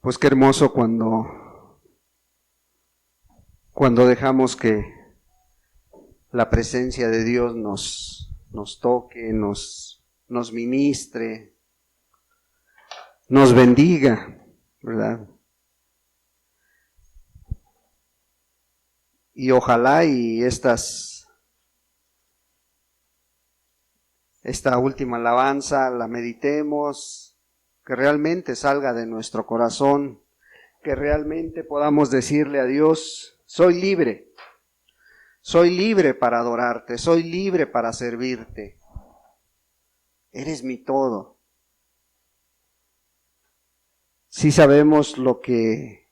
Pues qué hermoso cuando dejamos que la presencia de Dios nos toque, nos ministre, nos bendiga, ¿verdad? Y ojalá y esta última alabanza la meditemos, que realmente salga de nuestro corazón, que realmente podamos decirle a Dios: soy libre para adorarte, soy libre para servirte, eres mi todo. Sí sabemos lo que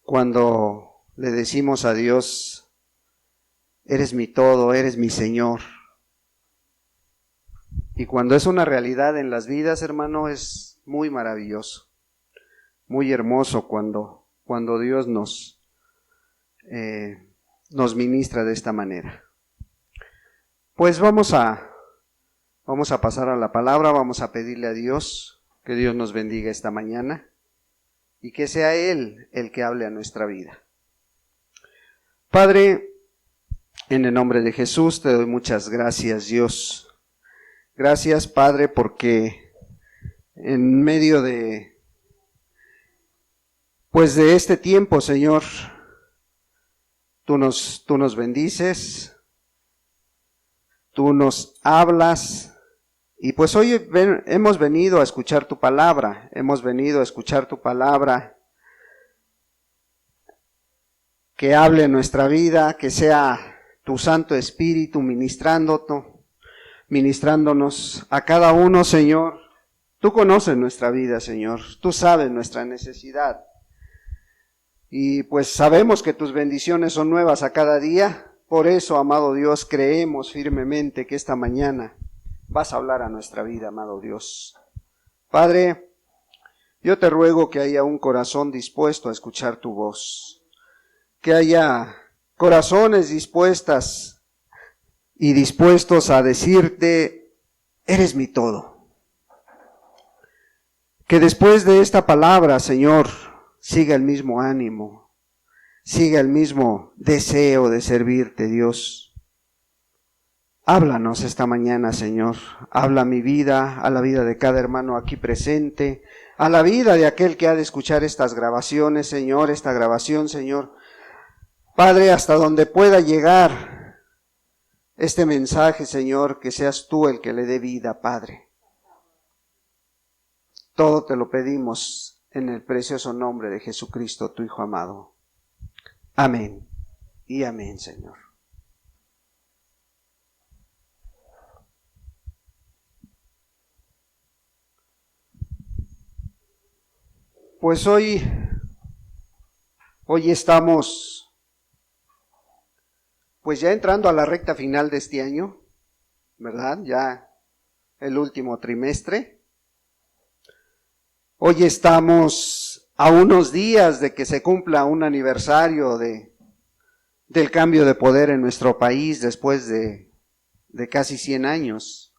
cuando le decimos a Dios: eres mi todo, eres mi Señor. Y cuando es una realidad en las vidas, hermano, es muy maravilloso, muy hermoso cuando Dios nos ministra de esta manera. Pues vamos a pasar a la palabra, vamos a pedirle a Dios que Dios nos bendiga esta mañana y que sea Él el que hable a nuestra vida. Padre, en el nombre de Jesús te doy muchas gracias, Dios. Gracias, Padre, porque en medio de este tiempo, Señor, tú nos bendices, tú nos hablas, y pues hoy hemos venido a escuchar tu palabra, que hable en nuestra vida, que sea tu Santo Espíritu ministrándonos a cada uno, Señor. Tú conoces nuestra vida, Señor, tú sabes nuestra necesidad, y pues sabemos que tus bendiciones son nuevas a cada día. Por eso, amado Dios, creemos firmemente que esta mañana vas a hablar a nuestra vida, amado Dios. Padre, yo te ruego que haya un corazón dispuesto a escuchar tu voz, que haya corazones dispuestos a decirte: eres mi todo. Que después de esta palabra, Señor, siga el mismo ánimo, siga el mismo deseo de servirte, Dios. Háblanos esta mañana, Señor. Habla a mi vida, a la vida de cada hermano aquí presente, a la vida de aquel que ha de escuchar estas grabaciones, Señor, esta grabación, Señor. Padre, hasta donde pueda llegar este mensaje, Señor, que seas tú el que le dé vida, Padre. Todo te lo pedimos en el precioso nombre de Jesucristo, tu Hijo amado. Amén y amén, Señor. Pues hoy estamos pues ya entrando a la recta final de este año, ¿verdad? Ya el último trimestre. Hoy estamos a unos días de que se cumpla un aniversario del cambio de poder en nuestro país después de casi 100 años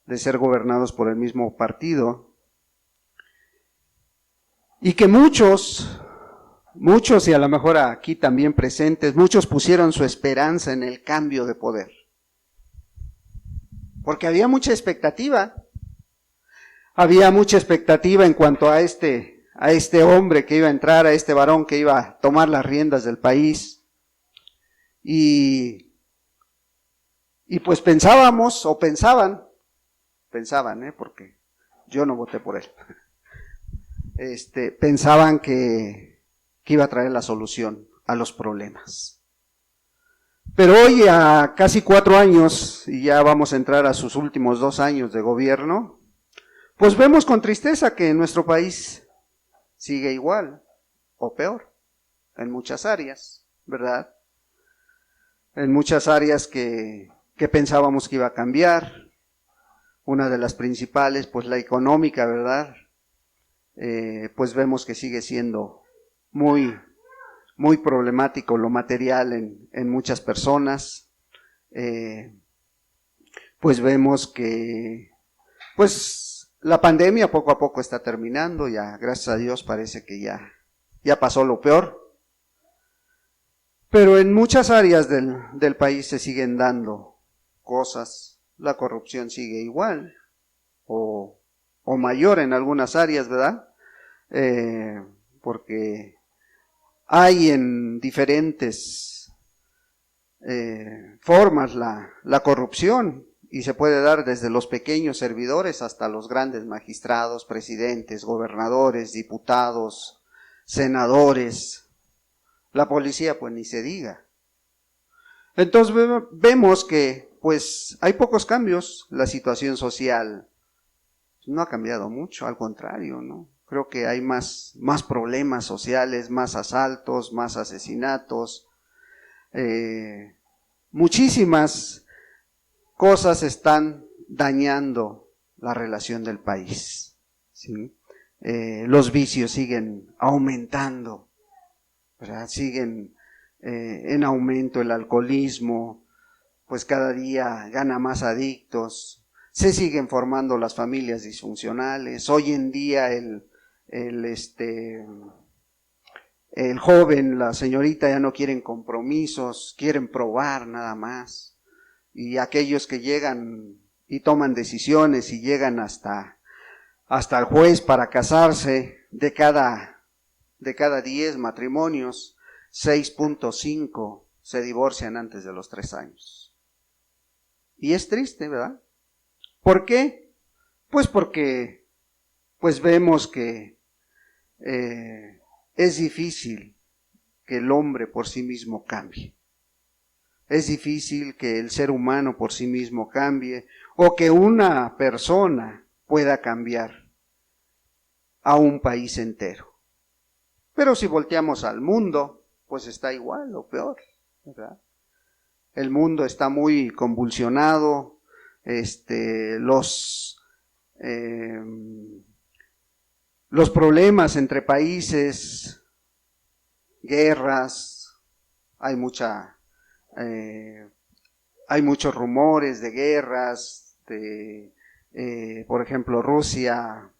de ser gobernados por el mismo partido. Y que muchos y a lo mejor aquí también presentes, muchos pusieron su esperanza en el cambio de poder. Porque había mucha expectativa. Había mucha expectativa en cuanto a este hombre que iba a entrar, a este varón que iba a tomar las riendas del país. Y pues pensaban, porque yo no voté por él. Pensaban que iba a traer la solución a los problemas. Pero hoy, a casi 4 años, y ya vamos a entrar a sus últimos 2 años de gobierno, pues vemos con tristeza que nuestro país sigue igual o peor en muchas áreas, ¿verdad? En muchas áreas que pensábamos que iba a cambiar. Una de las principales, pues la económica, ¿verdad? Pues vemos que sigue siendo muy problemático lo material en muchas personas. Pues vemos que pues La pandemia poco a poco está terminando, ya gracias a Dios parece que ya pasó lo peor. Pero en muchas áreas del país se siguen dando cosas, la corrupción sigue igual o mayor en algunas áreas, ¿verdad? Porque hay en diferentes formas la corrupción y se puede dar desde los pequeños servidores hasta los grandes magistrados, presidentes, gobernadores, diputados, senadores. La policía pues ni se diga. Entonces vemos que pues hay pocos cambios, la situación social no ha cambiado mucho, al contrario, ¿no? Creo que hay más problemas sociales, más asaltos, más asesinatos, muchísimas cosas están dañando la relación del país, ¿sí? Los vicios siguen aumentando, ¿verdad? Siguen en aumento el alcoholismo, pues cada día gana más adictos, se siguen formando las familias disfuncionales. Hoy en día el joven, la señorita ya no quieren compromisos, quieren probar nada más. Y aquellos que llegan y toman decisiones y llegan hasta el juez para casarse, de cada 10 matrimonios, 6.5 se divorcian antes de los 3 años. Y es triste, ¿verdad? ¿Por qué? Pues porque pues vemos que es difícil que el hombre por sí mismo cambie. Es difícil que el ser humano por sí mismo cambie o que una persona pueda cambiar a un país entero. Pero si volteamos al mundo, pues está igual o peor, ¿verdad? El mundo está muy convulsionado, los problemas entre países, guerras, hay muchos rumores de guerras, por ejemplo, Rusia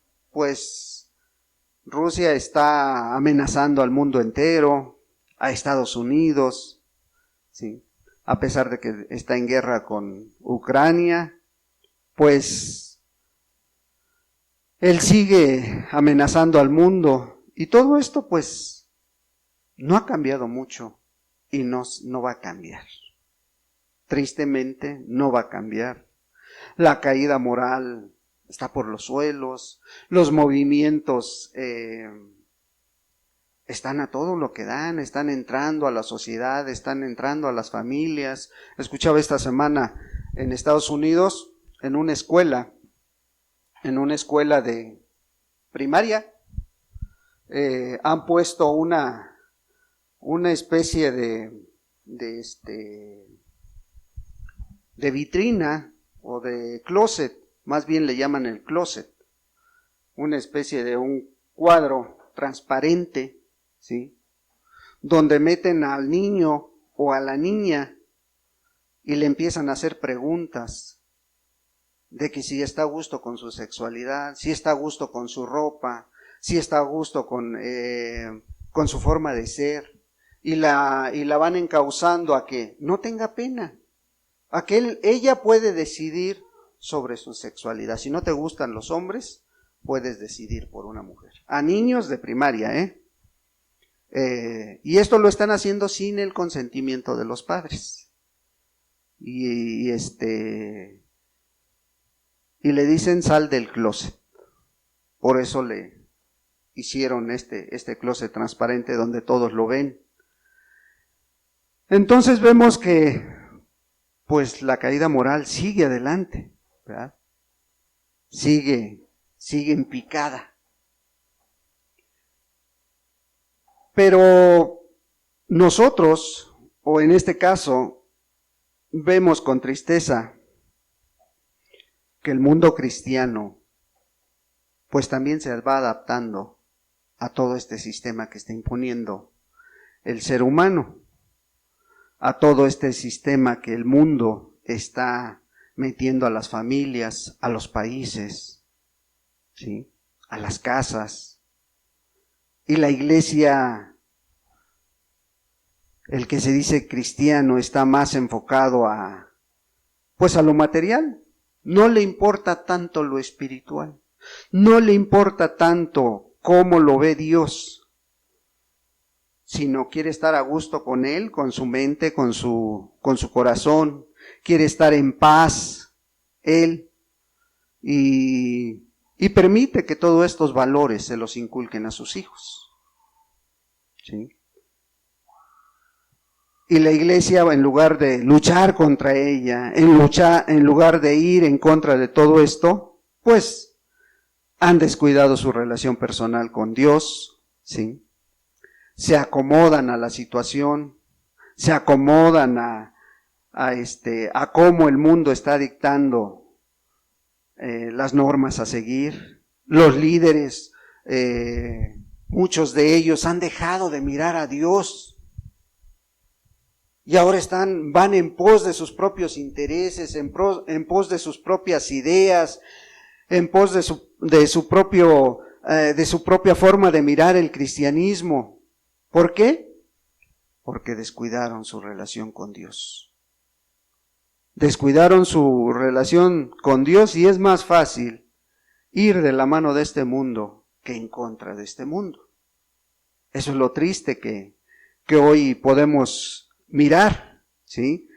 está amenazando al mundo entero, a Estados Unidos, ¿sí? A pesar de que está en guerra con Ucrania, pues él sigue amenazando al mundo y todo esto pues no ha cambiado mucho y no va a cambiar. Tristemente no va a cambiar. La caída moral está por los suelos, los movimientos están a todo lo que dan, están entrando a la sociedad, están entrando a las familias. Escuchaba esta semana en Estados Unidos, en una escuela de primaria, han puesto una especie de vitrina o de closet, más bien le llaman el closet, una especie de un cuadro transparente, ¿sí? Donde meten al niño o a la niña y le empiezan a hacer preguntas de que si está a gusto con su sexualidad, si está a gusto con su ropa, si está a gusto con su forma de ser, y la van encauzando a que no tenga pena, a que ella puede decidir sobre su sexualidad. Si no te gustan los hombres, puedes decidir por una mujer. A niños de primaria, y esto lo están haciendo sin el consentimiento de los padres. Y le dicen sal del closet. Por eso le hicieron este closet transparente donde todos lo ven. Entonces vemos que pues la caída moral sigue adelante, ¿verdad? Sigue en picada. Pero nosotros, o en este caso, vemos con tristeza que el mundo cristiano pues también se va adaptando a todo este sistema que está imponiendo el ser humano, a todo este sistema que el mundo está metiendo a las familias, a los países. ¿sí? A las casas. Y la iglesia, el que se dice cristiano, está más enfocado a lo material. No le importa tanto lo espiritual. No le importa tanto cómo lo ve Dios, sino quiere estar a gusto con Él, con su mente, con su corazón. Quiere estar en paz, Él, y permite que todos estos valores se los inculquen a sus hijos. ¿Sí? Y la iglesia, en lugar de luchar contra ella, en lugar de ir en contra de todo esto, pues han descuidado su relación personal con Dios, ¿sí? Se acomodan a la situación, se acomodan a cómo el mundo está dictando las normas a seguir. Los líderes, muchos de ellos han dejado de mirar a Dios y ahora van en pos de sus propios intereses, en pos de sus propias ideas, en pos de su propia forma de mirar el cristianismo. ¿Por qué? Porque descuidaron su relación con Dios. Descuidaron su relación con Dios y es más fácil ir de la mano de este mundo que en contra de este mundo. Eso es lo triste que hoy podemos mirar, ¿sí?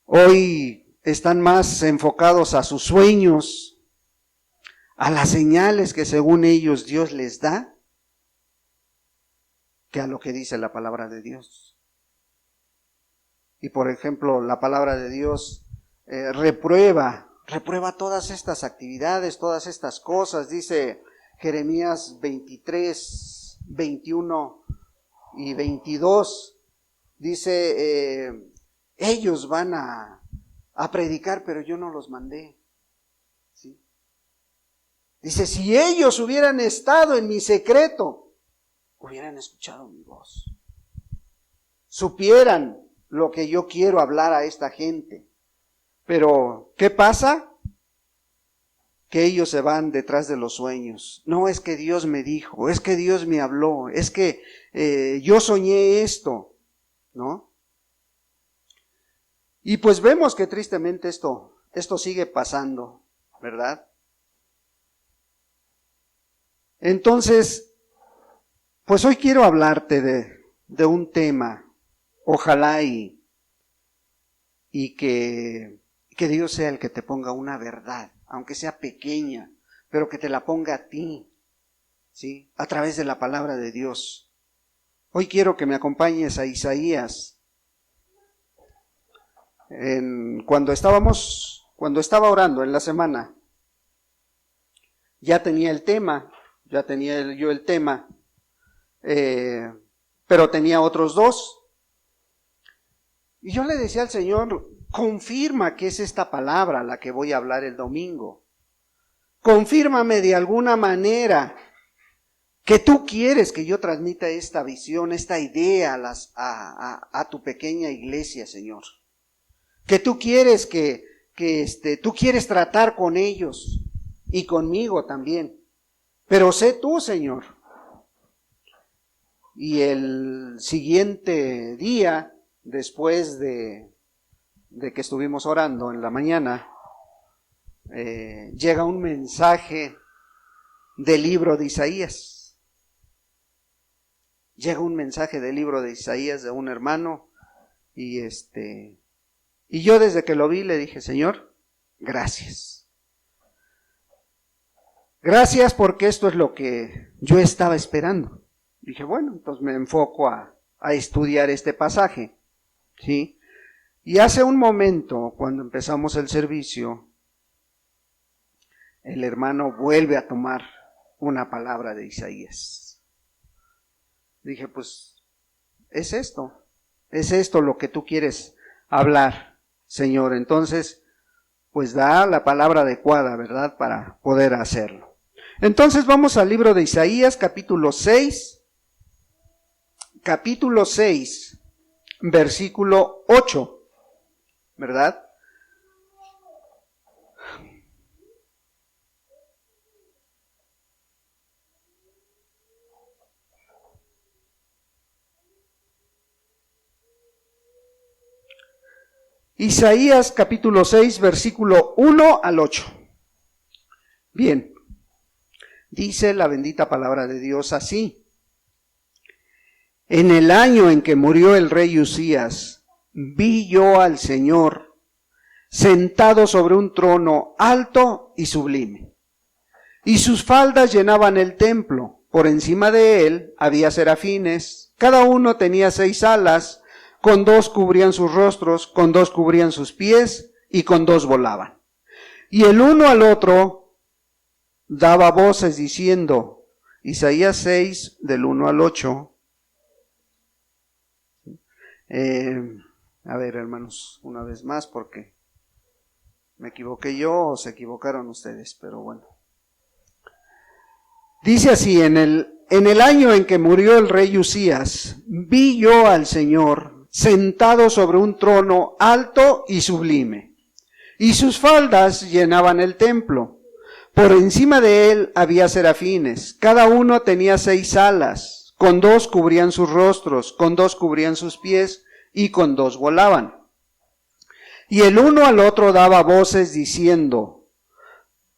Hoy están más enfocados a sus sueños, a las señales que según ellos Dios les da, que a lo que dice la palabra de Dios. Y por ejemplo, la palabra de Dios reprueba todas estas actividades, todas estas cosas. Dice Jeremías 23, 21 y 22, dice, ellos van a predicar, pero yo no los mandé. ¿Sí? Dice, si ellos hubieran estado en mi secreto, hubieran escuchado mi voz. Supieran lo que yo quiero hablar a esta gente. Pero, ¿qué pasa? Que ellos se van detrás de los sueños. No, es que Dios me dijo, es que Dios me habló, es que yo soñé esto, ¿no? Y pues vemos que tristemente esto sigue pasando, ¿verdad? Entonces, pues hoy quiero hablarte de un tema, ojalá y que Dios sea el que te ponga una verdad, aunque sea pequeña, pero que te la ponga a ti, ¿sí? A través de la palabra de Dios. Hoy quiero que me acompañes a Isaías. Cuando estaba orando en la semana, ya tenía yo el tema, pero tenía otros dos. Y yo le decía al Señor, confirma que es esta palabra la que voy a hablar el domingo. Confírmame de alguna manera que tú quieres que yo transmita esta visión, esta idea a tu pequeña iglesia, Señor. Que tú quieres tú quieres tratar con ellos y conmigo también. Pero sé tú, Señor. Y el siguiente día, después de que estuvimos orando en la mañana, llega un mensaje del libro de Isaías. Llega un mensaje del libro de Isaías de un hermano y yo desde que lo vi le dije, Señor, gracias. Gracias porque esto es lo que yo estaba esperando. Dije, bueno, entonces me enfoco a estudiar este pasaje, ¿sí? Y hace un momento, cuando empezamos el servicio, el hermano vuelve a tomar una palabra de Isaías. Dije, pues, es esto lo que tú quieres hablar, Señor. Entonces, pues da la palabra adecuada, ¿verdad?, para poder hacerlo. Entonces vamos al libro de Isaías, capítulo 6, versículo 8, ¿verdad? Isaías capítulo 6, versículo 1 al 8. Bien, dice la bendita palabra de Dios así. En el año en que murió el rey Usías, vi yo al Señor sentado sobre un trono alto y sublime, y sus faldas llenaban el templo. Por encima de él había serafines, cada uno tenía 6 alas, con 2 cubrían sus rostros, con 2 cubrían sus pies, y con 2 volaban. Y el uno al otro daba voces diciendo, Isaías 6, del 1 al 8, a ver, hermanos, una vez más, porque me equivoqué yo o se equivocaron ustedes, pero bueno. Dice así, en el año en que murió el rey Usías, vi yo al Señor sentado sobre un trono alto y sublime, y sus faldas llenaban el templo. Por encima de él había serafines, cada uno tenía 6 alas, con 2 cubrían sus rostros, con 2 cubrían sus pies, y con 2 volaban. Y el uno al otro daba voces diciendo,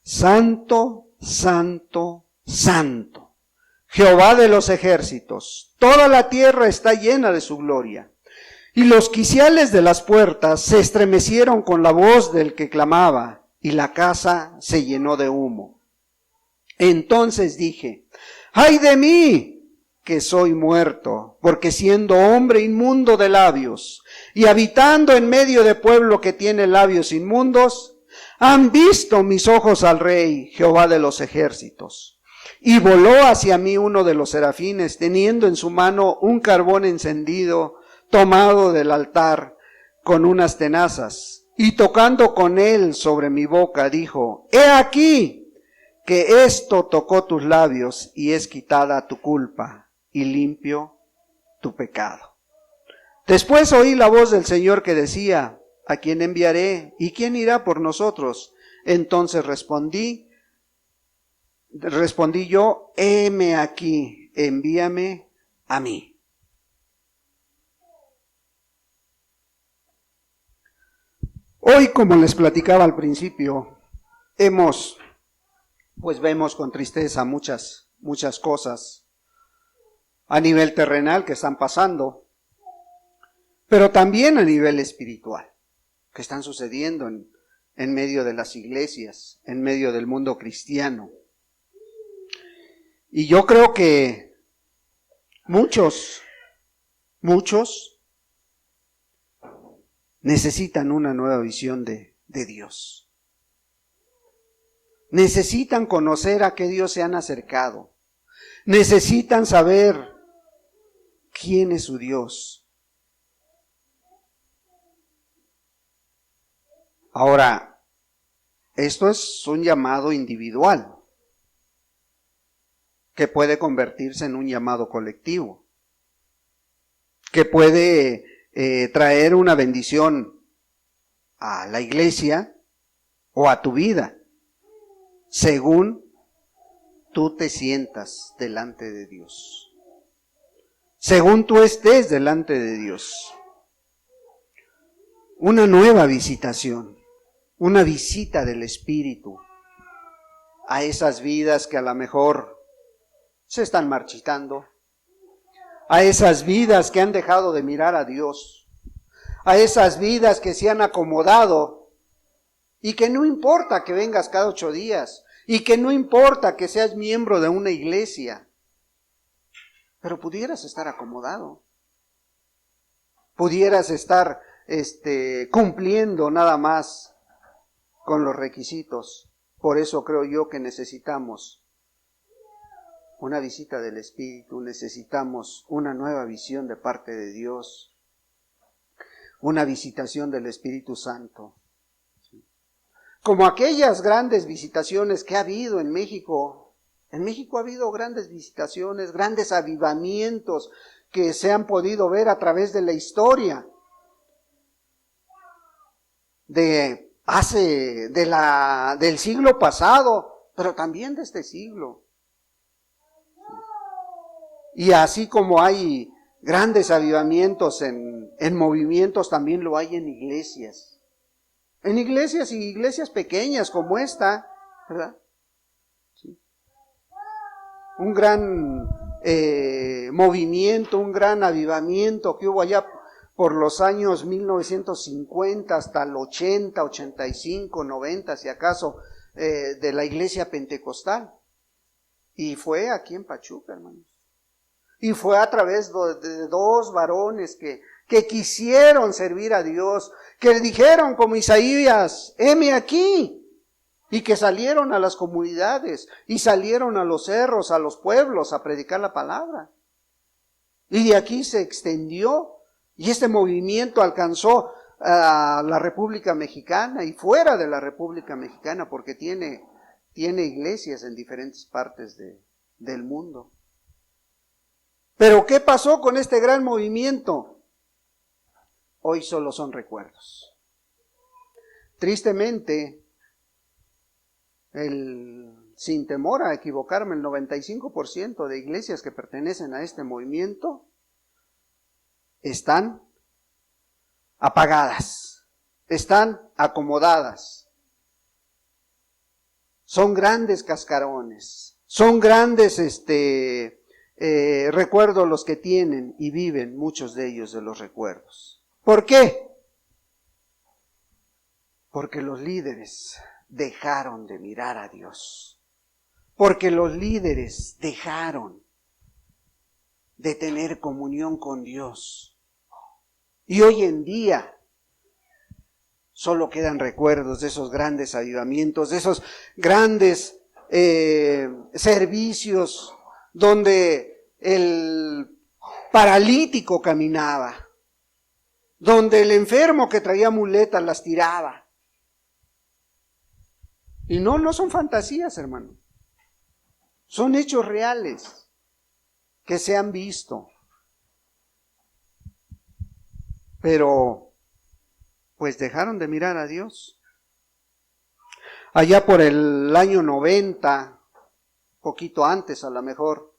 Santo, Santo, Santo, Jehová de los ejércitos, toda la tierra está llena de su gloria. Y los quiciales de las puertas se estremecieron con la voz del que clamaba, y la casa se llenó de humo. Entonces dije, ¡ay de mí, que soy muerto! Porque siendo hombre inmundo de labios, y habitando en medio de pueblo que tiene labios inmundos, han visto mis ojos al Rey, Jehová de los ejércitos. Y voló hacia mí uno de los serafines, teniendo en su mano un carbón encendido, tomado del altar, con unas tenazas, y tocando con él sobre mi boca, dijo, he aquí, que esto tocó tus labios, y es quitada tu culpa, y limpio tu pecado. Después oí la voz del Señor que decía, ¿a quién enviaré? ¿Y quién irá por nosotros? Entonces respondí yo, heme aquí, envíame a mí. Hoy, como les platicaba al principio, vemos con tristeza muchas cosas a nivel terrenal que están pasando, pero también a nivel espiritual, que están sucediendo en medio de las iglesias, en medio del mundo cristiano. Y yo creo que muchos necesitan una nueva visión de Dios. Necesitan conocer a qué Dios se han acercado. Necesitan saber quién es su Dios. Ahora, esto es un llamado individual que puede convertirse en un llamado colectivo, que puede traer una bendición a la iglesia o a tu vida, según tú te sientas delante de Dios, según tú estés delante de Dios. Una nueva visitación, una visita del Espíritu a esas vidas que a lo mejor se están marchitando, a esas vidas que han dejado de mirar a Dios, a esas vidas que se han acomodado y que no importa que vengas cada 8 días y que no importa que seas miembro de una iglesia, pero pudieras estar acomodado, pudieras estar cumpliendo nada más con los requisitos. Por eso creo yo que necesitamos una visita del Espíritu, necesitamos una nueva visión de parte de Dios, una visitación del Espíritu Santo. Como aquellas grandes visitaciones que ha habido en México. En México ha habido grandes visitaciones, grandes avivamientos que se han podido ver a través de la historia. Del siglo pasado, pero también de este siglo. Y así como hay grandes avivamientos en movimientos, también lo hay en iglesias. En iglesias y iglesias pequeñas como esta, ¿verdad? Sí. Un gran movimiento, un gran avivamiento que hubo allá por los años 1950 hasta el 80, 85, 90, si acaso, de la iglesia pentecostal. Y fue aquí en Pachuca, hermanos. Y fue a través de dos varones que quisieron servir a Dios, que le dijeron como Isaías, heme aquí, y que salieron a las comunidades, y salieron a los cerros, a los pueblos, a predicar la palabra. Y de aquí se extendió, y este movimiento alcanzó a la República Mexicana y fuera de la República Mexicana, porque tiene iglesias en diferentes partes del mundo. Pero ¿qué pasó con este gran movimiento? Hoy solo son recuerdos. Tristemente, sin temor a equivocarme, el 95% de iglesias que pertenecen a este movimiento están apagadas, están acomodadas. Son grandes cascarones, son grandes recuerdos los que tienen y viven muchos de ellos de los recuerdos. ¿Por qué? Porque los líderes dejaron de mirar a Dios. Porque los líderes dejaron de tener comunión con Dios. Y hoy en día solo quedan recuerdos de esos grandes avivamientos, de esos grandes servicios donde el paralítico caminaba, donde el enfermo que traía muletas las tiraba. Y no son fantasías, hermano. Son hechos reales que se han visto. Pero, pues dejaron de mirar a Dios. Allá por el año 90, poquito antes a lo mejor,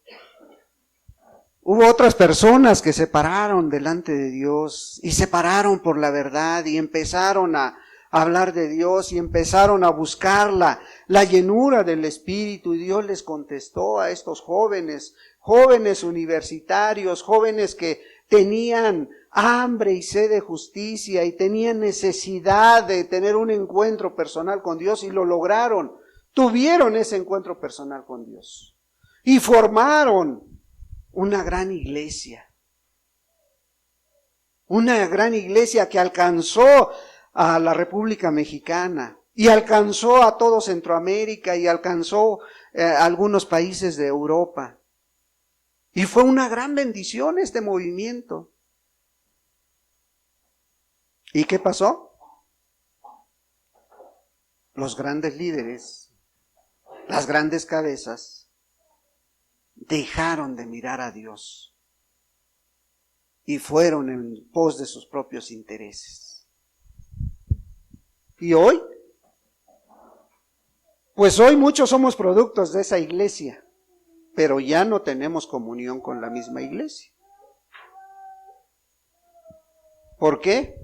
hubo otras personas que se pararon delante de Dios y se pararon por la verdad y empezaron a hablar de Dios y empezaron a buscar la llenura del Espíritu, y Dios les contestó a estos jóvenes universitarios, jóvenes que tenían hambre y sed de justicia y tenían necesidad de tener un encuentro personal con Dios, y lo lograron. Tuvieron ese encuentro personal con Dios y formaron una gran iglesia que alcanzó a la República Mexicana y alcanzó a todo Centroamérica y alcanzó algunos países de Europa. Y fue una gran bendición este movimiento. ¿Y qué pasó? Los grandes líderes, las grandes cabezas, dejaron de mirar a Dios y fueron en pos de sus propios intereses. ¿Y hoy? Pues hoy muchos somos productos de esa iglesia, pero ya no tenemos comunión con la misma iglesia. ¿Por qué?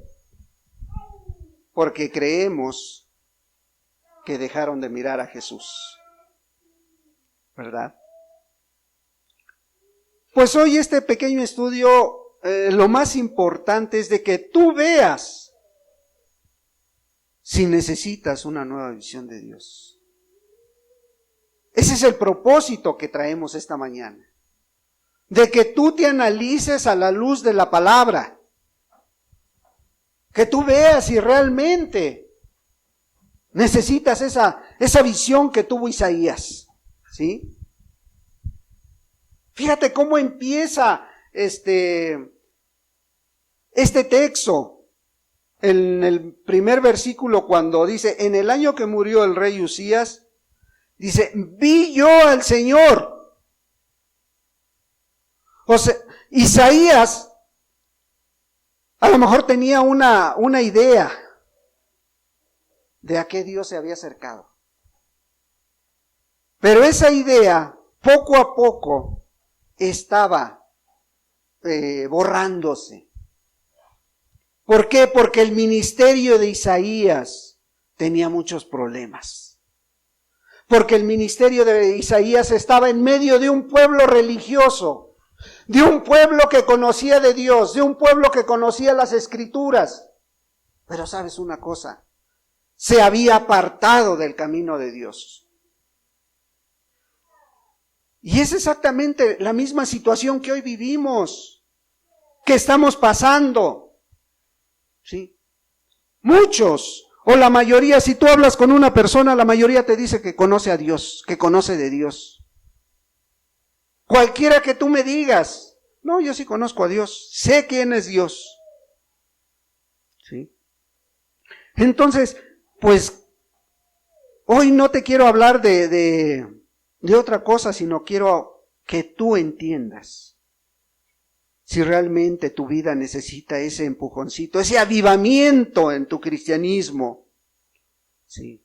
Porque creemos que dejaron de mirar a Jesús, ¿verdad? Pues hoy este pequeño estudio, lo más importante es de que tú veas si necesitas una nueva visión de Dios. Ese es el propósito que traemos esta mañana, de que tú te analices a la luz de la palabra, que tú veas si realmente necesitas esa visión que tuvo Isaías, ¿sí? Fíjate cómo empieza este texto. En el primer versículo, cuando dice, en el año que murió el rey Usías, dice, vi yo al Señor. O sea, Isaías a lo mejor tenía una idea de a qué Dios se había acercado. Pero esa idea, poco a poco, estaba borrándose. ¿Por qué? Porque el ministerio de Isaías tenía muchos problemas. Porque el ministerio de Isaías estaba en medio de un pueblo religioso, de un pueblo que conocía de Dios, de un pueblo que conocía las Escrituras. Pero ¿sabes una cosa? Se había apartado del camino de Dios. Y es exactamente la misma situación que hoy vivimos, que estamos pasando. ¿Sí? Muchos, o la mayoría, si tú hablas con una persona, la mayoría te dice que conoce a Dios, que conoce de Dios. Cualquiera que tú me digas, no, yo sí conozco a Dios, sé quién es Dios. ¿Sí? Entonces, pues, hoy no te quiero hablar de otra cosa, sino quiero que tú entiendas si realmente tu vida necesita ese empujoncito, ese avivamiento en tu cristianismo. Sí.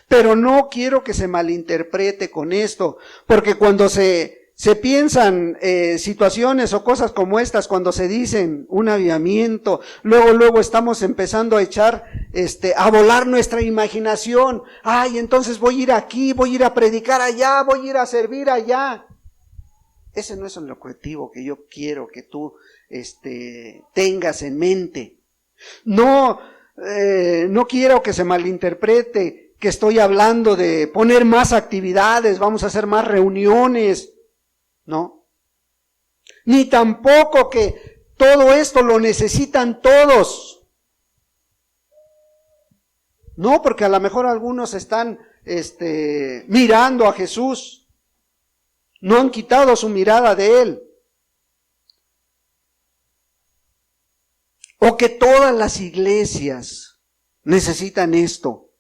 Pero no quiero que se malinterprete con esto, porque cuando se piensan situaciones o cosas como estas, cuando se dicen un avivamiento, luego estamos empezando a echar, a volar nuestra imaginación. Ay, entonces voy a ir aquí, voy a ir a predicar allá, voy a ir a servir allá. Ese no es el objetivo que yo quiero que tú tengas en mente. No quiero que se malinterprete que estoy hablando de poner más actividades, vamos a hacer más reuniones. No. Ni tampoco que todo esto lo necesitan todos. No, porque a lo mejor algunos están mirando a Jesús. No han quitado su mirada de Él. O que todas las iglesias necesitan esto.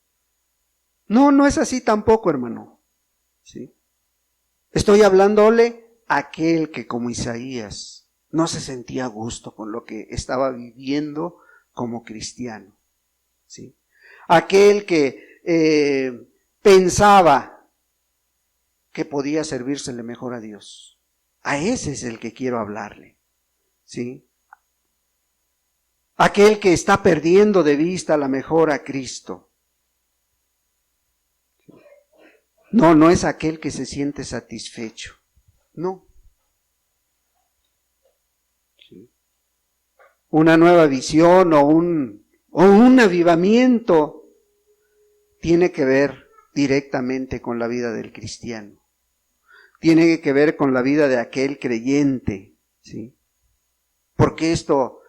No es así tampoco, hermano. ¿Sí? Estoy hablándole a aquel que como Isaías no se sentía a gusto con lo que estaba viviendo como cristiano. ¿Sí? Aquel que pensaba que podía servírsele mejor a Dios. A ese es el que quiero hablarle. ¿Sí? Aquel que está perdiendo de vista a la mejor a Cristo. No es aquel que se siente satisfecho. No. ¿Sí? Una nueva visión o un avivamiento tiene que ver directamente con la vida del cristiano. Tiene que ver con la vida de aquel creyente, ¿sí? Porque esto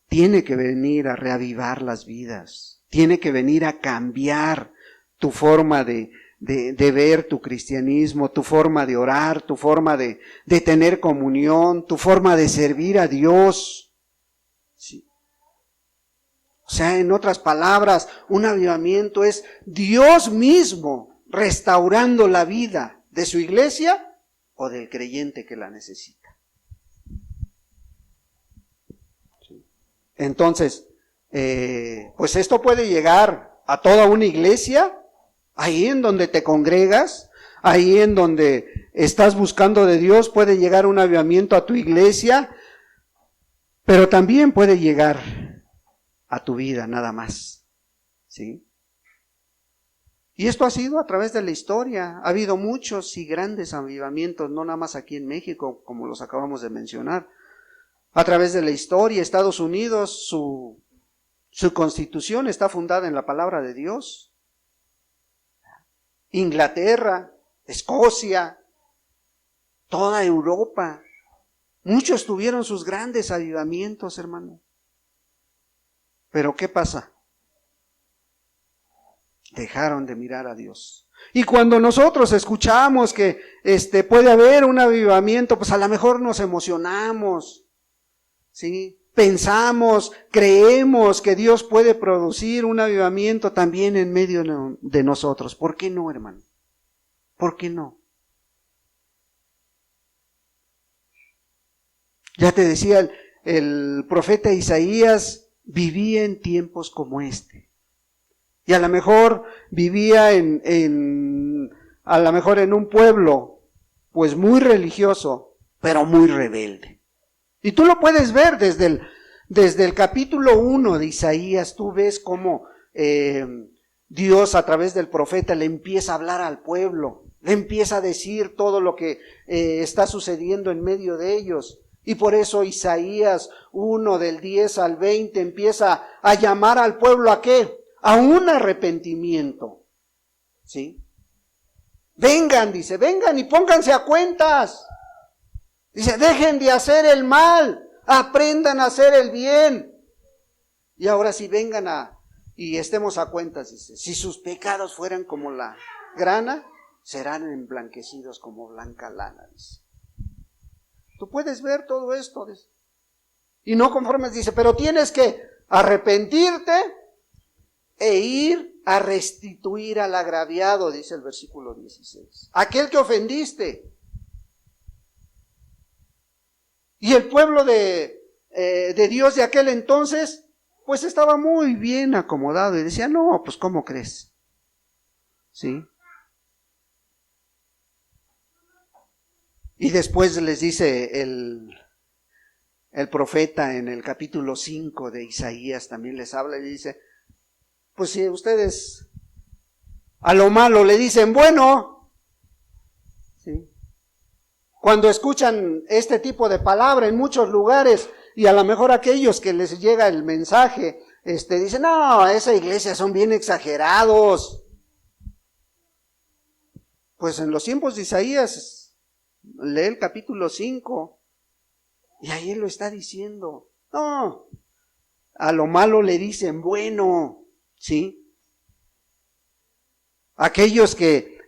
tiene que venir a reavivar las vidas, tiene que venir a cambiar tu forma de ver tu cristianismo, tu forma de orar, tu forma de tener comunión, tu forma de servir a Dios. ¿Sí? O sea, en otras palabras, un avivamiento es Dios mismo restaurando la vida de su iglesia o del creyente que la necesita. ¿Sí? Entonces, pues esto puede llegar a toda una iglesia, ahí en donde te congregas, ahí en donde estás buscando de Dios, puede llegar un avivamiento a tu iglesia, pero también puede llegar a tu vida nada más. ¿Sí? Y esto ha sido a través de la historia. Ha habido muchos y grandes avivamientos, no nada más aquí en México, como los acabamos de mencionar. A través de la historia, Estados Unidos, su constitución está fundada en la palabra de Dios. Inglaterra, Escocia, toda Europa. Muchos tuvieron sus grandes avivamientos, hermano. Pero ¿qué pasa? Dejaron de mirar a Dios. Y cuando nosotros escuchamos que puede haber un avivamiento, pues a lo mejor nos emocionamos, ¿sí? Pensamos, creemos que Dios puede producir un avivamiento también en medio de nosotros. ¿Por qué no, hermano? ¿Por qué no? Ya te decía, el profeta Isaías vivía en tiempos como este. Y a lo mejor vivía a lo mejor en un pueblo, pues muy religioso, pero muy rebelde. Y tú lo puedes ver desde el capítulo 1 de Isaías, tú ves cómo Dios a través del profeta le empieza a hablar al pueblo, le empieza a decir todo lo que está sucediendo en medio de ellos. Y por eso Isaías 1 del 10 al 20 empieza a llamar al pueblo ¿a qué? A un arrepentimiento. ¿Sí? Vengan, dice, vengan y pónganse a cuentas. Dice, dejen de hacer el mal, aprendan a hacer el bien. Y ahora sí vengan y estemos a cuentas, dice, si sus pecados fueran como la grana, serán emblanquecidos como blanca lana, dice. Tú puedes ver todo esto, dice. Y no conformes, dice, pero tienes que arrepentirte e ir a restituir al agraviado, dice el versículo 16. Aquel que ofendiste. Y el pueblo de Dios de aquel entonces, pues estaba muy bien acomodado y decía, no, pues ¿cómo crees? ¿Sí? Y después les dice el profeta en el capítulo 5 de Isaías, también les habla y dice, pues si ustedes a lo malo le dicen bueno, ¿sí? Cuando escuchan este tipo de palabra en muchos lugares, y a lo mejor aquellos que les llega el mensaje, dicen, no, esa iglesia son bien exagerados. Pues en los tiempos de Isaías, lee el capítulo 5, y ahí él lo está diciendo. No, a lo malo le dicen bueno, ¿sí? Aquellos que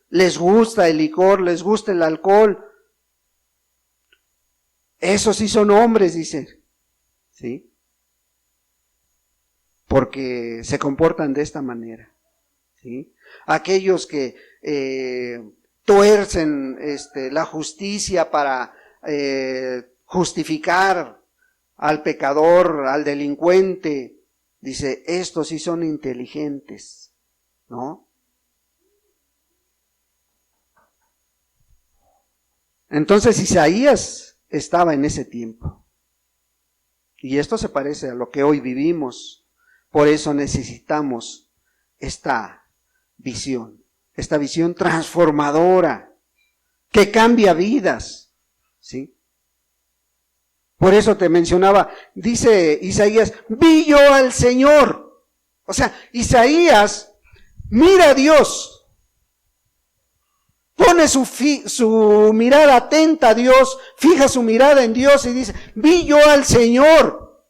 les gusta el licor, les gusta el alcohol, esos sí son hombres, dice, ¿sí? Porque se comportan de esta manera, ¿sí? Aquellos que tuercen la justicia para justificar al pecador, al delincuente, dice, estos sí son inteligentes, ¿no? Entonces Isaías estaba en ese tiempo. Y esto se parece a lo que hoy vivimos. Por eso necesitamos esta visión transformadora, que cambia vidas, ¿sí? Por eso te mencionaba, dice Isaías, vi yo al Señor. O sea, Isaías mira a Dios. Pone su mirada atenta a Dios, fija su mirada en Dios y dice, vi yo al Señor,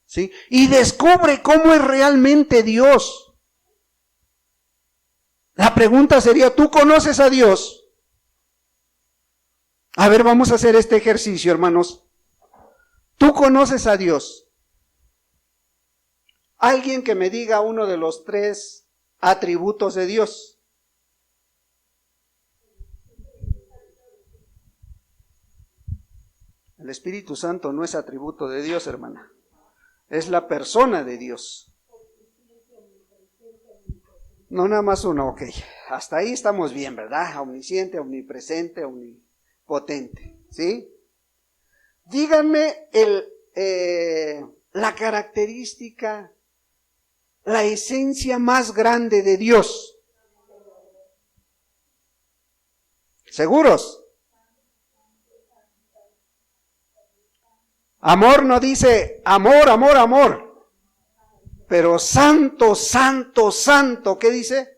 ¿sí? Y descubre cómo es realmente Dios. La pregunta sería, ¿tú conoces a Dios? A ver, vamos a hacer este ejercicio, hermanos. ¿Tú conoces a Dios? Alguien que me diga uno de los 3 atributos de Dios. El Espíritu Santo no es atributo de Dios, hermana. Es la persona de Dios. No nada más uno, ok. Hasta ahí estamos bien, ¿verdad? Omnisciente, omnipresente, omnipotente, ¿sí? Díganme la característica, la esencia más grande de Dios. ¿Seguros? Amor no dice amor, amor, amor. Pero santo, santo, santo, ¿qué dice?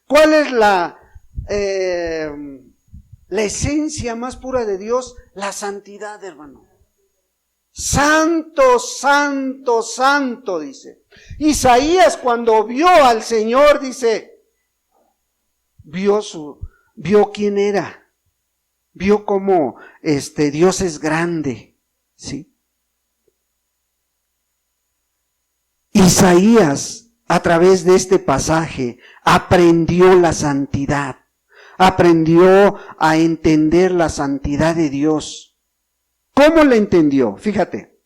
¿Cuál es la esencia más pura de Dios? La santidad, hermano. Santo, santo, santo, dice. Isaías cuando vio al Señor, dice, vio quién era. Vio cómo Dios es grande, ¿sí? Isaías, a través de este pasaje, aprendió la santidad, aprendió a entender la santidad de Dios. ¿Cómo la entendió? Fíjate,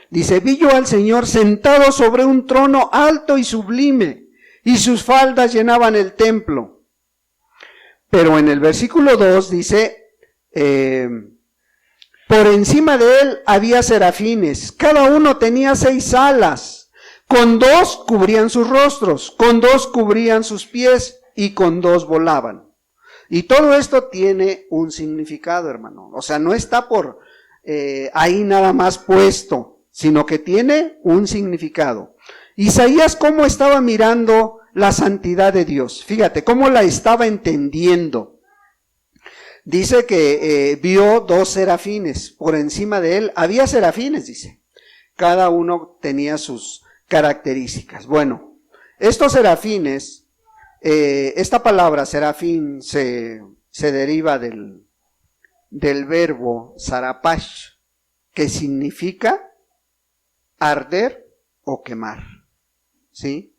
dice, vi yo al Señor sentado sobre un trono alto y sublime, y sus faldas llenaban el templo. Pero en el versículo 2 dice, por encima de él había serafines, cada uno tenía 6 alas. Con 2 cubrían sus rostros, con 2 cubrían sus pies y con 2 volaban. Y todo esto tiene un significado, hermano. O sea, no está por ahí nada más puesto, sino que tiene un significado. Isaías, ¿cómo estaba mirando la santidad de Dios? Fíjate, ¿cómo la estaba entendiendo? Dice que vio 2 serafines, por encima de él había serafines, dice. Cada uno tenía sus características. Bueno, estos serafines, esta palabra serafín se deriva del verbo sarapash, que significa arder o quemar, ¿sí?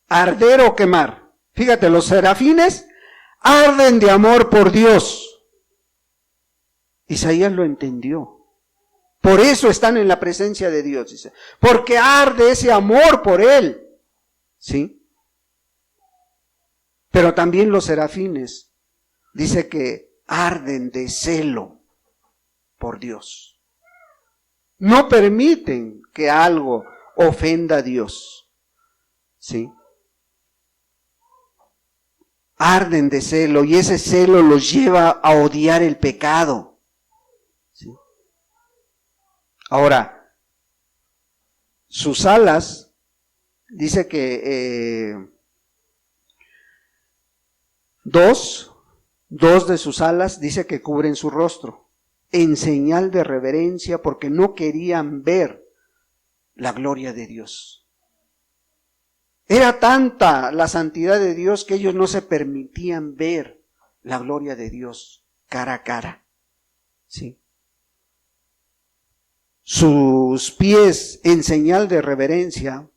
Arder o quemar. Fíjate, los serafines arden de amor por Dios. Isaías lo entendió. Por eso están en la presencia de Dios, dice. Porque arde ese amor por Él, ¿sí? Pero también los serafines, dice que arden de celo por Dios. No permiten que algo ofenda a Dios, ¿sí? Arden de celo y ese celo los lleva a odiar el pecado, ¿sí? Ahora, sus alas, dice que dos de sus alas, dice que cubren su rostro, en señal de reverencia, porque no querían ver la gloria de Dios. Era tanta la santidad de Dios que ellos no se permitían ver la gloria de Dios cara a cara, ¿sí? Sus pies, en señal de reverencia,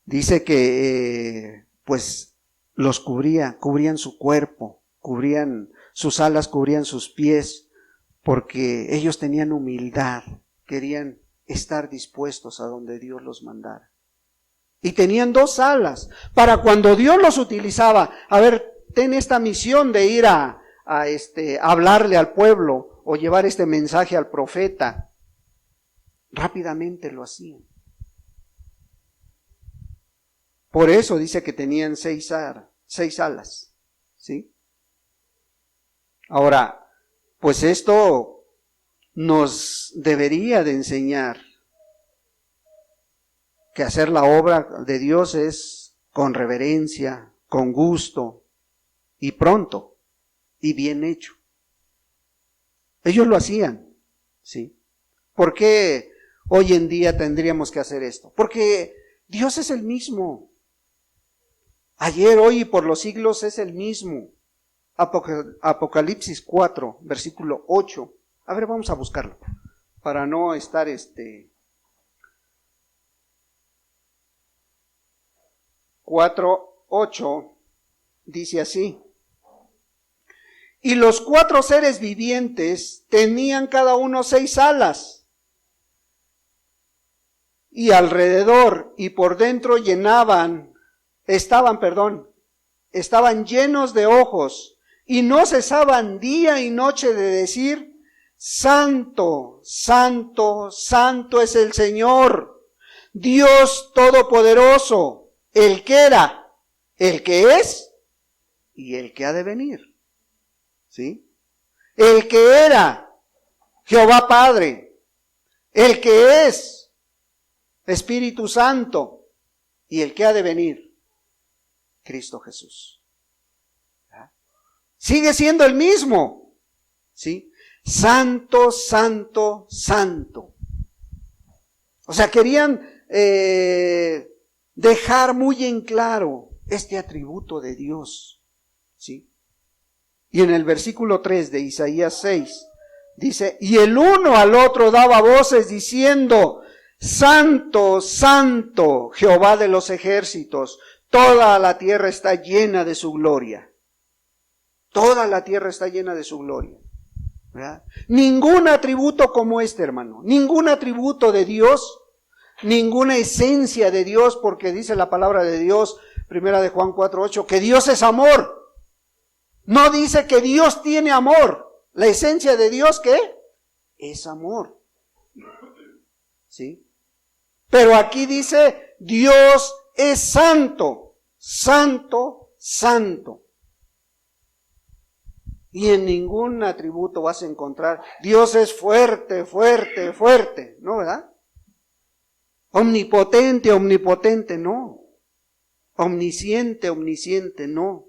dice que pues los cubrían su cuerpo, cubrían sus alas, cubrían sus pies, porque ellos tenían humildad, querían estar dispuestos a donde Dios los mandara. Y tenían 2 alas, para cuando Dios los utilizaba, a ver, ten esta misión de ir a hablarle al pueblo, o llevar este mensaje al profeta, rápidamente lo hacían. Por eso dice que tenían 6 alas, ¿sí? Ahora, pues esto nos debería de enseñar que hacer la obra de Dios es con reverencia, con gusto y pronto y bien hecho. Ellos lo hacían, ¿sí? ¿Por qué hoy en día tendríamos que hacer esto? Porque Dios es el mismo. Ayer, hoy y por los siglos es el mismo. Apocalipsis 4, versículo 8. A ver, vamos a buscarlo, para no estar 4:8 dice así: y los 4 seres vivientes tenían cada uno 6 alas, y alrededor y por dentro estaban llenos de ojos, y no cesaban día y noche de decir: Santo, Santo, Santo es el Señor, Dios Todopoderoso, el que era, el que es y el que ha de venir. ¿Sí? El que era, Jehová Padre, el que es, Espíritu Santo, y el que ha de venir, Cristo Jesús. Sigue siendo el mismo, ¿sí? Santo, Santo, Santo. O sea, querían dejar muy en claro este atributo de Dios, ¿sí? Y en el versículo 3 de Isaías 6, dice: y el uno al otro daba voces diciendo: Santo, Santo, Jehová de los ejércitos, toda la tierra está llena de su gloria. Toda la tierra está llena de su gloria, ¿verdad? Ningún atributo como este, hermano, ningún atributo de Dios, ninguna esencia de Dios, porque dice la palabra de Dios, primera de Juan 4:8, que Dios es amor. No dice que Dios tiene amor. La esencia de Dios, ¿qué? Es amor. ¿Sí? Pero aquí dice, Dios es santo, santo, santo. Y en ningún atributo vas a encontrar, Dios es fuerte, fuerte, fuerte, ¿no, verdad? Omnipotente, omnipotente, no. Omnisciente, omnisciente, no.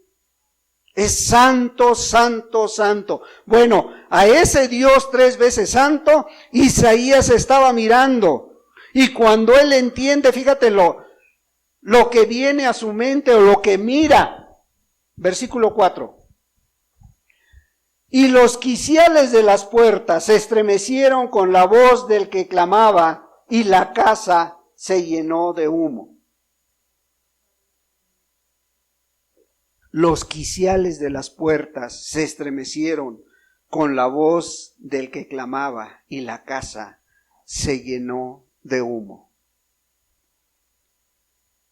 Es santo, santo, santo. Bueno, a ese Dios 3 veces santo, Isaías estaba mirando. Y cuando él entiende, fíjate lo que viene a su mente o lo que mira. Versículo 4. Y los quiciales de las puertas se estremecieron con la voz del que clamaba, y la casa se llenó de humo. Los quiciales de las puertas se estremecieron con la voz del que clamaba, y la casa se llenó de humo.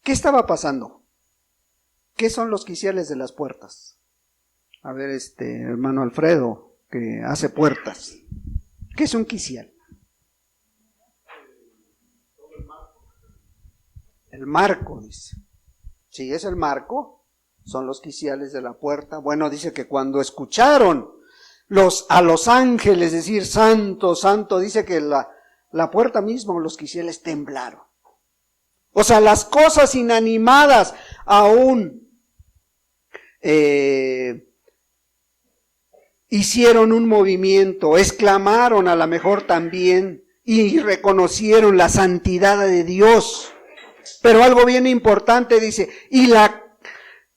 ¿Qué estaba pasando? ¿Qué son los quiciales de las puertas? A ver, hermano Alfredo, que hace puertas. ¿Qué es un quicial? El marco, dice. Sí, es el marco, son los quiciales de la puerta. Bueno, dice que cuando escucharon a los ángeles decir santo, santo, dice que la puerta misma, los quiciales temblaron. O sea, las cosas inanimadas aún hicieron un movimiento, exclamaron a lo mejor también y reconocieron la santidad de Dios. Pero algo bien importante dice, y la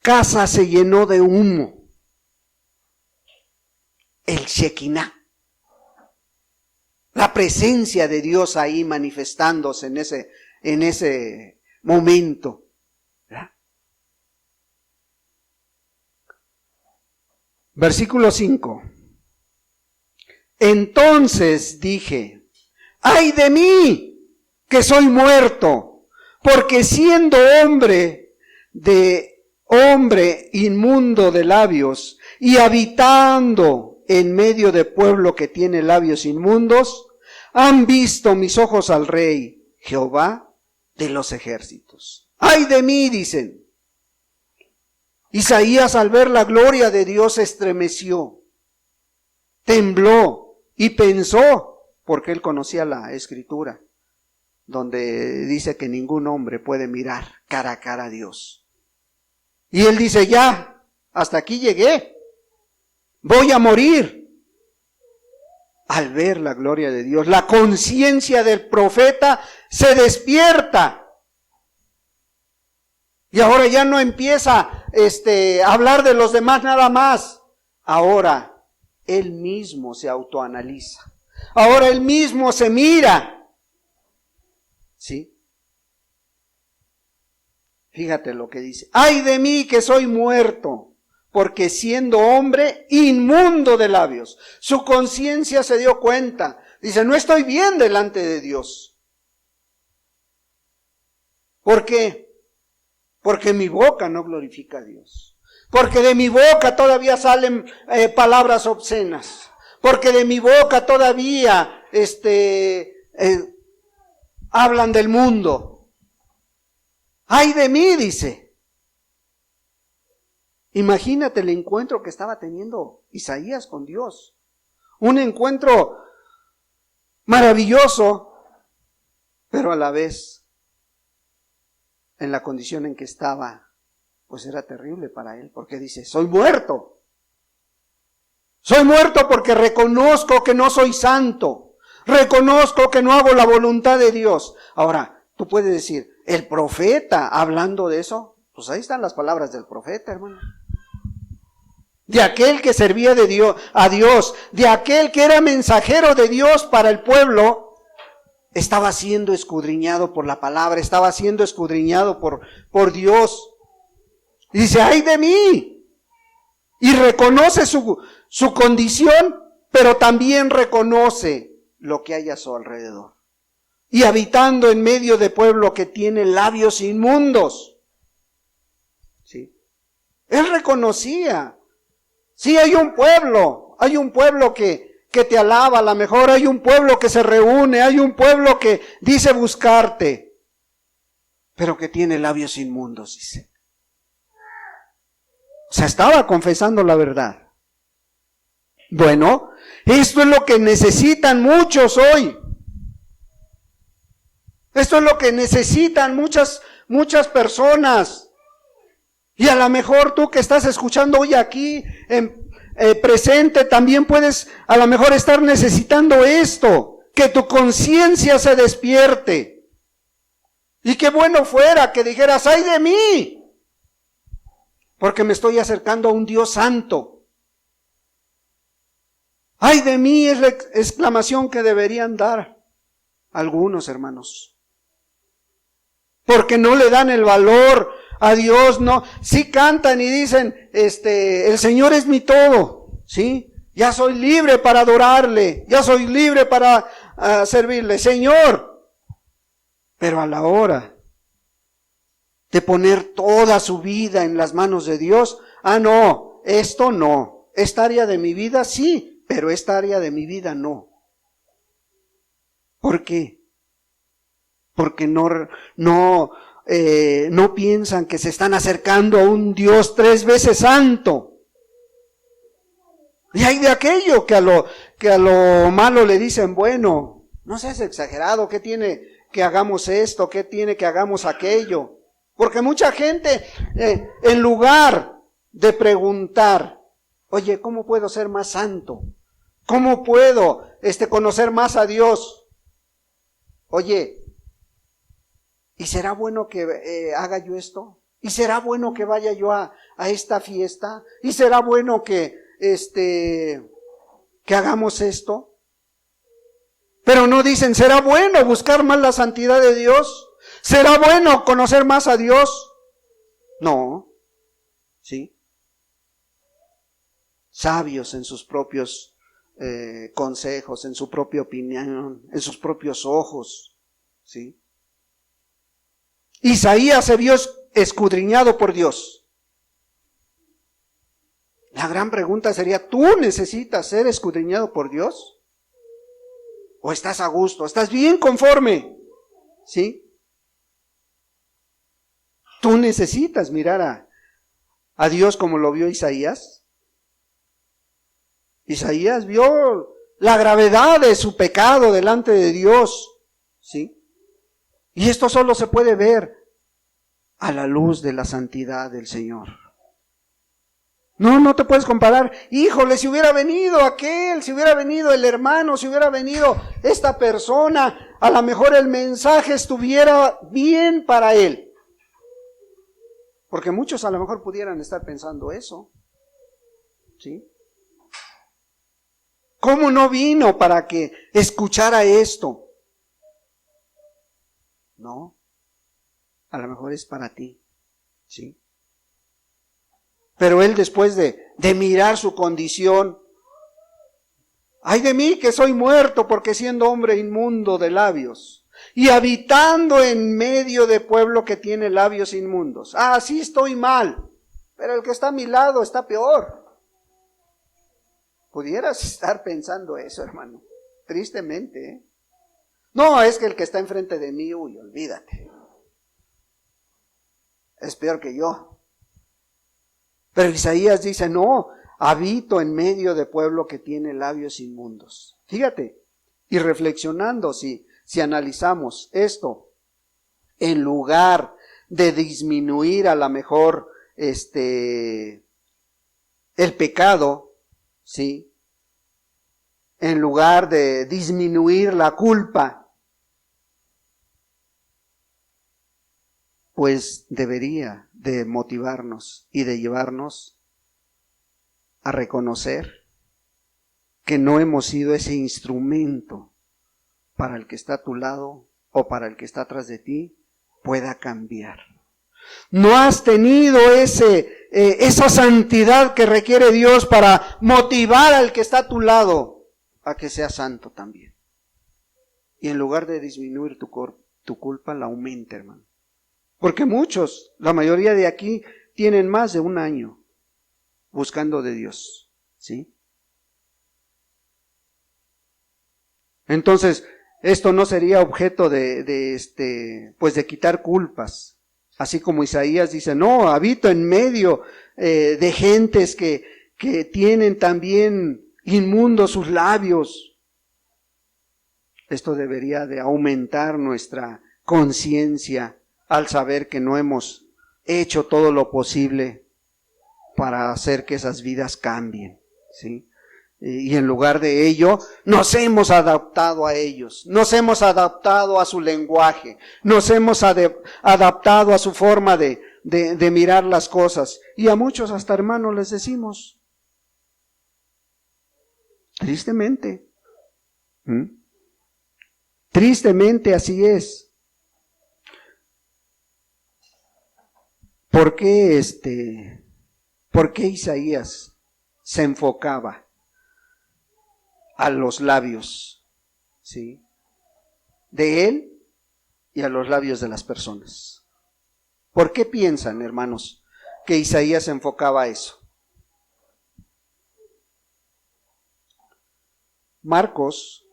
casa se llenó de humo. El Shekinah. La presencia de Dios ahí manifestándose en ese momento. ¿Verdad? Versículo 5. Entonces dije, ¡ay de mí, que soy muerto! Porque siendo hombre inmundo de labios y habitando en medio de pueblo que tiene labios inmundos, han visto mis ojos al Rey, Jehová de los ejércitos. ¡Ay de mí!, dicen. Isaías, al ver la gloria de Dios, se estremeció, tembló y pensó, porque él conocía la Escritura, donde dice que ningún hombre puede mirar cara a cara a Dios. Y él dice, ya, hasta aquí llegué, voy a morir. Al ver la gloria de Dios, la conciencia del profeta se despierta. Y ahora ya no empieza a hablar de los demás nada más. Ahora él mismo se autoanaliza. Ahora él mismo se mira. ¿Sí? Fíjate lo que dice. ¡Ay de mí, que soy muerto! Porque siendo hombre inmundo de labios. Su conciencia se dio cuenta. Dice, no estoy bien delante de Dios. ¿Por qué? Porque mi boca no glorifica a Dios. Porque de mi boca todavía salen palabras obscenas. Porque de mi boca todavía hablan del mundo. ¡Ay de mí!, dice. Imagínate el encuentro que estaba teniendo Isaías con Dios. Un encuentro maravilloso, pero a la vez, en la condición en que estaba, pues era terrible para él, porque dice, soy muerto. Soy muerto porque reconozco que no soy santo. Reconozco que no hago la voluntad de Dios. Ahora, tú puedes decir, el profeta hablando de eso, pues ahí están las palabras del profeta, hermano. De aquel que servía a Dios, de aquel que era mensajero de Dios para el pueblo, estaba siendo escudriñado por la palabra, estaba siendo escudriñado por Dios. Y dice, ¡ay de mí! Y reconoce su condición, pero también reconoce lo que hay a su alrededor. Y habitando en medio de pueblo que tiene labios inmundos. ¿Sí? Él reconocía. Sí, hay un pueblo que te alaba, a lo mejor hay un pueblo que se reúne, hay un pueblo que dice buscarte. pero que tiene labios inmundos, dice. O sea, estaba confesando la verdad. Bueno, esto es lo que necesitan muchos hoy. Esto es lo que necesitan muchas personas. Y a lo mejor tú que estás escuchando hoy aquí presente, también puedes a lo mejor estar necesitando esto, que tu conciencia se despierte. Y qué bueno fuera que dijeras, ¡ay de mí! Porque me estoy acercando a un Dios santo. ¡Ay de mí! Es la exclamación que deberían dar algunos hermanos. Porque no le dan el valor a Dios, no. Sí cantan y dicen, el Señor es mi todo, ¿sí? Ya soy libre para adorarle, ya soy libre para servirle, Señor. Pero a la hora de poner toda su vida en las manos de Dios, no, esto no. Esta área de mi vida sí, pero esta área de mi vida no. ¿Por qué? Porque no piensan que se están acercando a un Dios 3 veces santo. Y hay de aquello que a lo malo le dicen, bueno, no seas exagerado, ¿qué tiene que hagamos esto? ¿Qué tiene que hagamos aquello? Porque mucha gente, en lugar de preguntar, oye, ¿cómo puedo ser más santo? ¿Cómo puedo conocer más a Dios? Oye, ¿y será bueno que haga yo esto? ¿Y será bueno que vaya yo a esta fiesta? ¿Y será bueno que hagamos esto? Pero no dicen, ¿será bueno buscar más la santidad de Dios? ¿Será bueno conocer más a Dios? No. ¿Sí? Sabios en sus propios consejos, en su propia opinión, en sus propios ojos. ¿Sí? Isaías se vio escudriñado por Dios. La gran pregunta sería, ¿tú necesitas ser escudriñado por Dios? ¿O estás a gusto? ¿Estás bien conforme? ¿Sí? ¿Tú necesitas mirar a Dios como lo vio Isaías? Isaías vio la gravedad de su pecado delante de Dios. ¿Sí? Y esto solo se puede ver a la luz de la santidad del Señor. No te puedes comparar. Híjole, si hubiera venido aquel, si hubiera venido el hermano, si hubiera venido esta persona, a lo mejor el mensaje estuviera bien para él. Porque muchos a lo mejor pudieran estar pensando eso. ¿Sí? ¿Cómo no vino para que escuchara esto? No, a lo mejor es para ti, ¿sí? Pero él después de mirar su condición, ¡ay de mí que soy muerto porque siendo hombre inmundo de labios y habitando en medio de pueblo que tiene labios inmundos! Sí estoy mal, pero el que está a mi lado está peor. Pudieras estar pensando eso, hermano, tristemente, ¿eh? No, es que el que está enfrente de mí, olvídate. Es peor que yo. Pero Isaías dice, no, habito en medio de pueblo que tiene labios inmundos. Fíjate, y reflexionando, si analizamos esto, en lugar de disminuir a lo mejor el pecado, ¿sí? En lugar de disminuir la culpa, pues debería de motivarnos y de llevarnos a reconocer que no hemos sido ese instrumento para el que está a tu lado o para el que está atrás de ti pueda cambiar. No has tenido esa santidad que requiere Dios para motivar al que está a tu lado a que sea santo también. Y en lugar de disminuir tu culpa, la aumenta, hermano. Porque muchos, la mayoría de aquí, tienen más de 1 año buscando de Dios, ¿sí? Entonces, Esto no sería objeto pues de quitar culpas. Así como Isaías dice, no, habito en medio de gentes que tienen también inmundos sus labios. Esto debería de aumentar nuestra conciencia al saber que no hemos hecho todo lo posible para hacer que esas vidas cambien, ¿sí? Y en lugar de ello, nos hemos adaptado a ellos, nos hemos adaptado a su lenguaje, nos hemos adaptado a su forma de mirar las cosas. Y a muchos hasta hermanos les decimos, tristemente, tristemente así es. ¿Por qué Isaías se enfocaba a los labios, ¿sí?, de él y a los labios de las personas? ¿Por qué piensan, hermanos, que Isaías se enfocaba a eso? Marcos,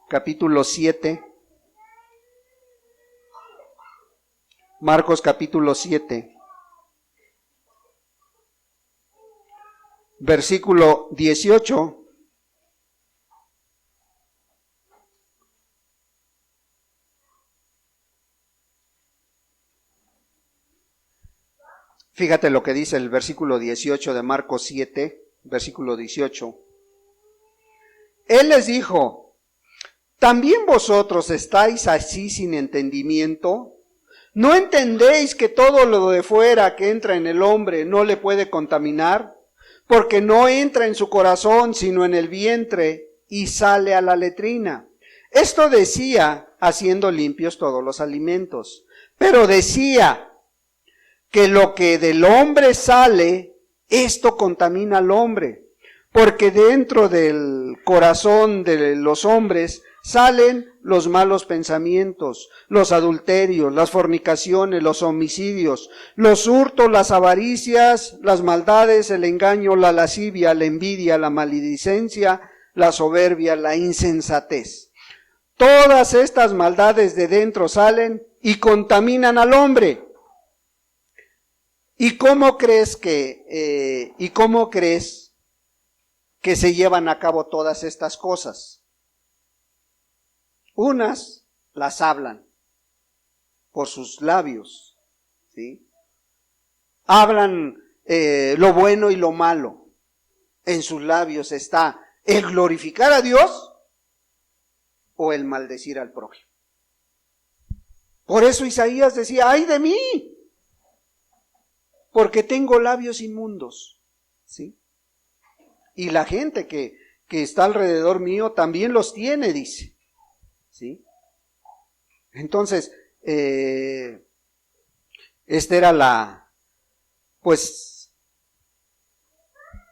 capítulo 7. Marcos capítulo 7. Versículo 18. Fíjate lo que dice el versículo 18 de Marcos 7, versículo 18. Él les dijo, ¿también vosotros estáis así sin entendimiento? ¿No entendéis que todo lo de fuera que entra en el hombre no le puede contaminar? Porque no entra en su corazón, sino en el vientre, y sale a la letrina. Esto decía, haciendo limpios todos los alimentos. Pero decía que lo que del hombre sale, esto contamina al hombre. Porque dentro del corazón de los hombres salen los malos pensamientos, los adulterios, las fornicaciones, los homicidios, los hurtos, las avaricias, las maldades, el engaño, la lascivia, la envidia, la maledicencia, la soberbia, la insensatez. Todas estas maldades de dentro salen y contaminan al hombre. ¿Y cómo crees que se llevan a cabo todas estas cosas? Unas las hablan por sus labios, ¿sí? Hablan lo bueno y lo malo. En sus labios está el glorificar a Dios o el maldecir al prójimo. Por eso Isaías decía, ¡ay de mí! Porque tengo labios inmundos, ¿sí? Y la gente que está alrededor mío también los tiene, dice, ¿sí? Entonces, era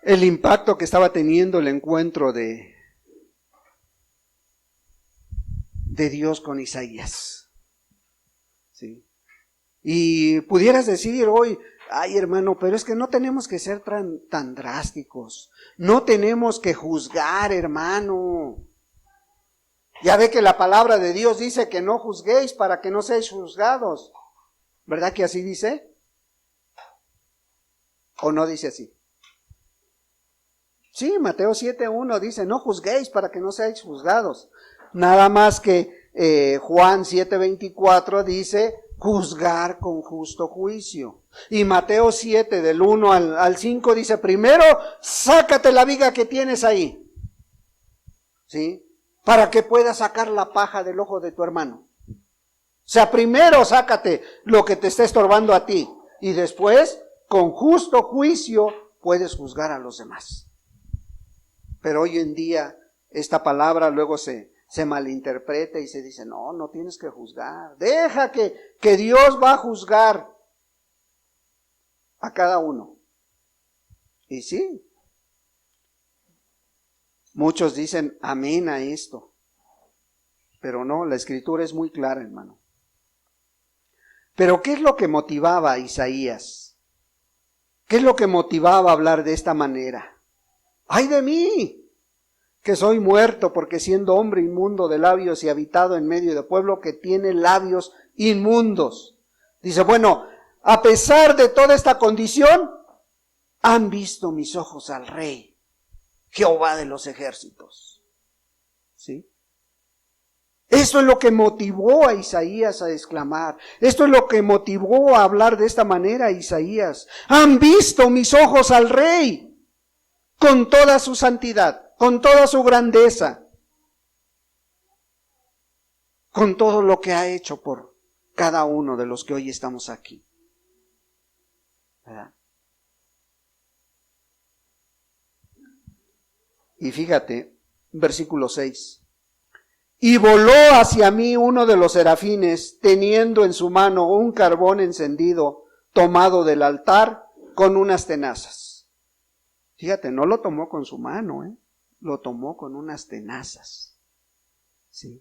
el impacto que estaba teniendo el encuentro de Dios con Isaías, ¿sí? Y pudieras decir hoy, ay hermano, pero es que no tenemos que ser tan drásticos, no tenemos que juzgar, hermano. Ya ve que la palabra de Dios dice que no juzguéis para que no seáis juzgados. ¿Verdad que así dice? ¿O no dice así? Sí, Mateo 7:1 dice, no juzguéis para que no seáis juzgados. Nada más que Juan 7:24 dice, juzgar con justo juicio. Y Mateo 7 del 1 al 5 dice, primero sácate la viga que tienes ahí, ¿sí?, para que puedas sacar la paja del ojo de tu hermano. O sea, primero sácate lo que te está estorbando a ti, y después, con justo juicio, puedes juzgar a los demás. Pero hoy en día, esta palabra luego se malinterpreta y se dice, no tienes que juzgar. Deja que Dios va a juzgar a cada uno. Y sí, muchos dicen amén a esto, pero no, la escritura es muy clara, hermano. Pero ¿qué es lo que motivaba a Isaías? ¿Qué es lo que motivaba a hablar de esta manera? ¡Ay de mí! que soy muerto, porque siendo hombre inmundo de labios y habitado en medio de pueblo que tiene labios inmundos. Dice, bueno, a pesar de toda esta condición, han visto mis ojos al Rey, Jehová de los ejércitos. ¿Sí? Esto es lo que motivó a Isaías a exclamar. Esto es lo que motivó a hablar de esta manera a Isaías. Han visto mis ojos al Rey, con toda su santidad, con toda su grandeza, con todo lo que ha hecho por cada uno de los que hoy estamos aquí. ¿Verdad? Y fíjate, versículo 6. Y voló hacia mí uno de los serafines, teniendo en su mano un carbón encendido, tomado del altar, con unas tenazas. Fíjate, no lo tomó con su mano, lo tomó con unas tenazas. ¿Sí?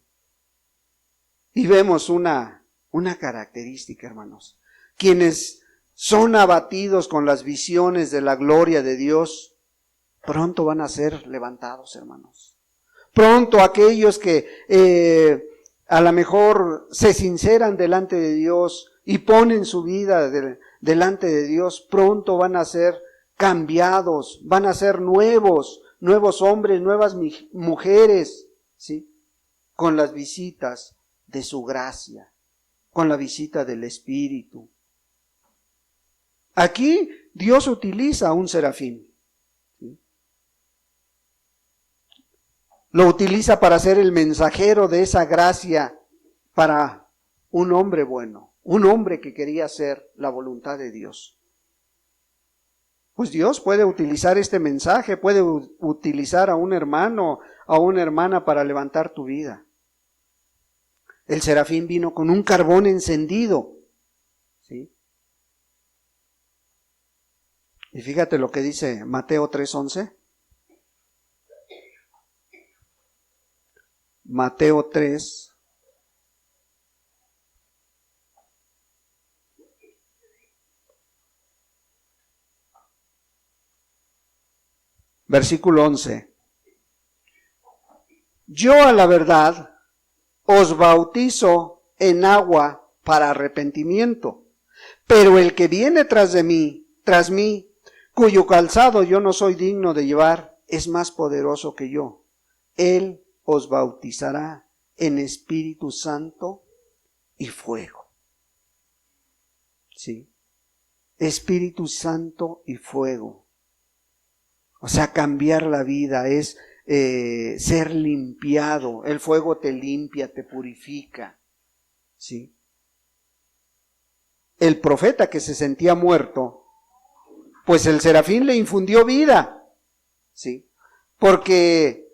Y vemos una característica, hermanos. Quienes son abatidos con las visiones de la gloria de Dios, pronto van a ser levantados, hermanos. Pronto aquellos que a lo mejor se sinceran delante de Dios y ponen su vida delante de Dios, pronto van a ser cambiados, van a ser nuevos hombres, nuevas mujeres, ¿sí? Con las visitas de su gracia, con la visita del Espíritu. Aquí Dios utiliza a un serafín. Lo utiliza para ser el mensajero de esa gracia para un hombre bueno, un hombre que quería hacer la voluntad de Dios. Pues Dios puede utilizar este mensaje, puede utilizar a un hermano, a una hermana para levantar tu vida. El serafín vino con un carbón encendido, ¿sí? Y fíjate lo que dice Mateo 3:11. Mateo 3, versículo 11. Yo a la verdad os bautizo en agua para arrepentimiento, pero el que viene tras mí, cuyo calzado yo no soy digno de llevar, es más poderoso que yo. Él os bautizará en Espíritu Santo y fuego. ¿Sí? Espíritu Santo y fuego. O sea, cambiar la vida es ser limpiado. El fuego te limpia, te purifica. ¿Sí? El profeta que se sentía muerto, pues el serafín le infundió vida. ¿Sí? Porque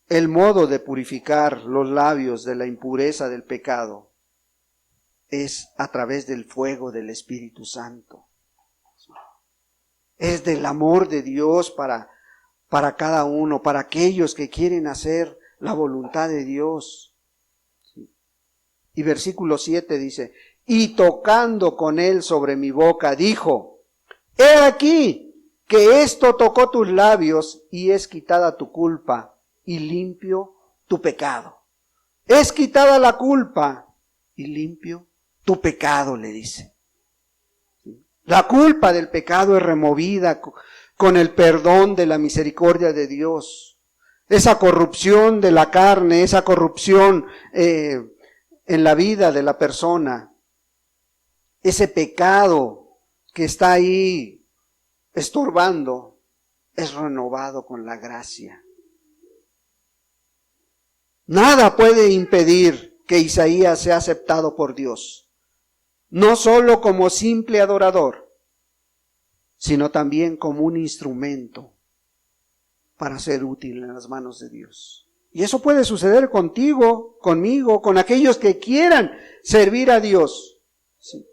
el modo de purificar los labios de la impureza del pecado es a través del fuego del Espíritu Santo. Es del amor de Dios para cada uno, para aquellos que quieren hacer la voluntad de Dios. Y versículo 7 dice, y tocando con él sobre mi boca, dijo, he aquí que esto tocó tus labios y es quitada tu culpa y limpio tu pecado. Es quitada la culpa y limpio tu pecado, le dice. La culpa del pecado es removida con el perdón de la misericordia de Dios. Esa corrupción de la carne, esa corrupción en la vida de la persona, ese pecado que está ahí estorbando, es renovado con la gracia. Nada puede impedir que Isaías sea aceptado por Dios. No solo como simple adorador, sino también como un instrumento para ser útil en las manos de Dios. Y eso puede suceder contigo, conmigo, con aquellos que quieran servir a Dios. Sí.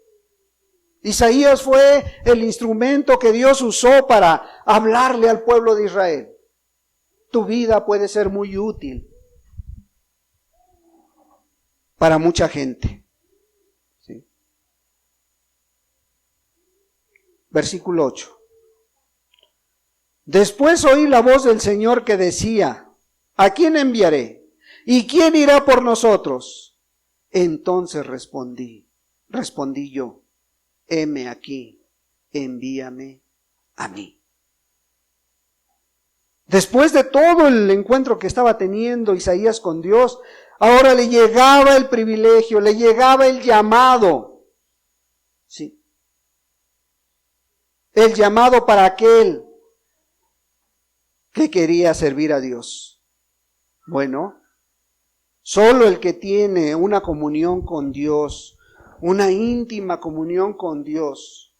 Isaías fue el instrumento que Dios usó para hablarle al pueblo de Israel. Tu vida puede ser muy útil para mucha gente. Versículo 8. Después oí la voz del Señor que decía, ¿a quién enviaré? ¿Y quién irá por nosotros? Entonces respondí yo, heme aquí, envíame a mí. Después de todo el encuentro que estaba teniendo Isaías con Dios, ahora le llegaba el privilegio, le llegaba el llamado. Sí. El llamado para aquel que quería servir a Dios. Bueno, solo el que tiene una comunión con Dios, una íntima comunión con Dios,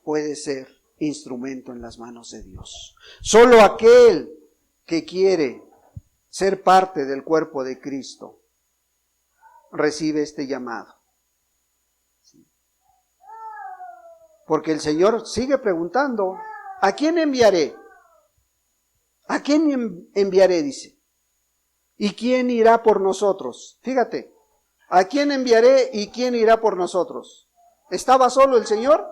puede ser instrumento en las manos de Dios. Solo aquel que quiere ser parte del cuerpo de Cristo recibe este llamado. Porque el Señor sigue preguntando, ¿a quién enviaré? ¿A quién enviaré? Dice. ¿Y quién irá por nosotros? Fíjate, ¿a quién enviaré y quién irá por nosotros? ¿Estaba solo el Señor?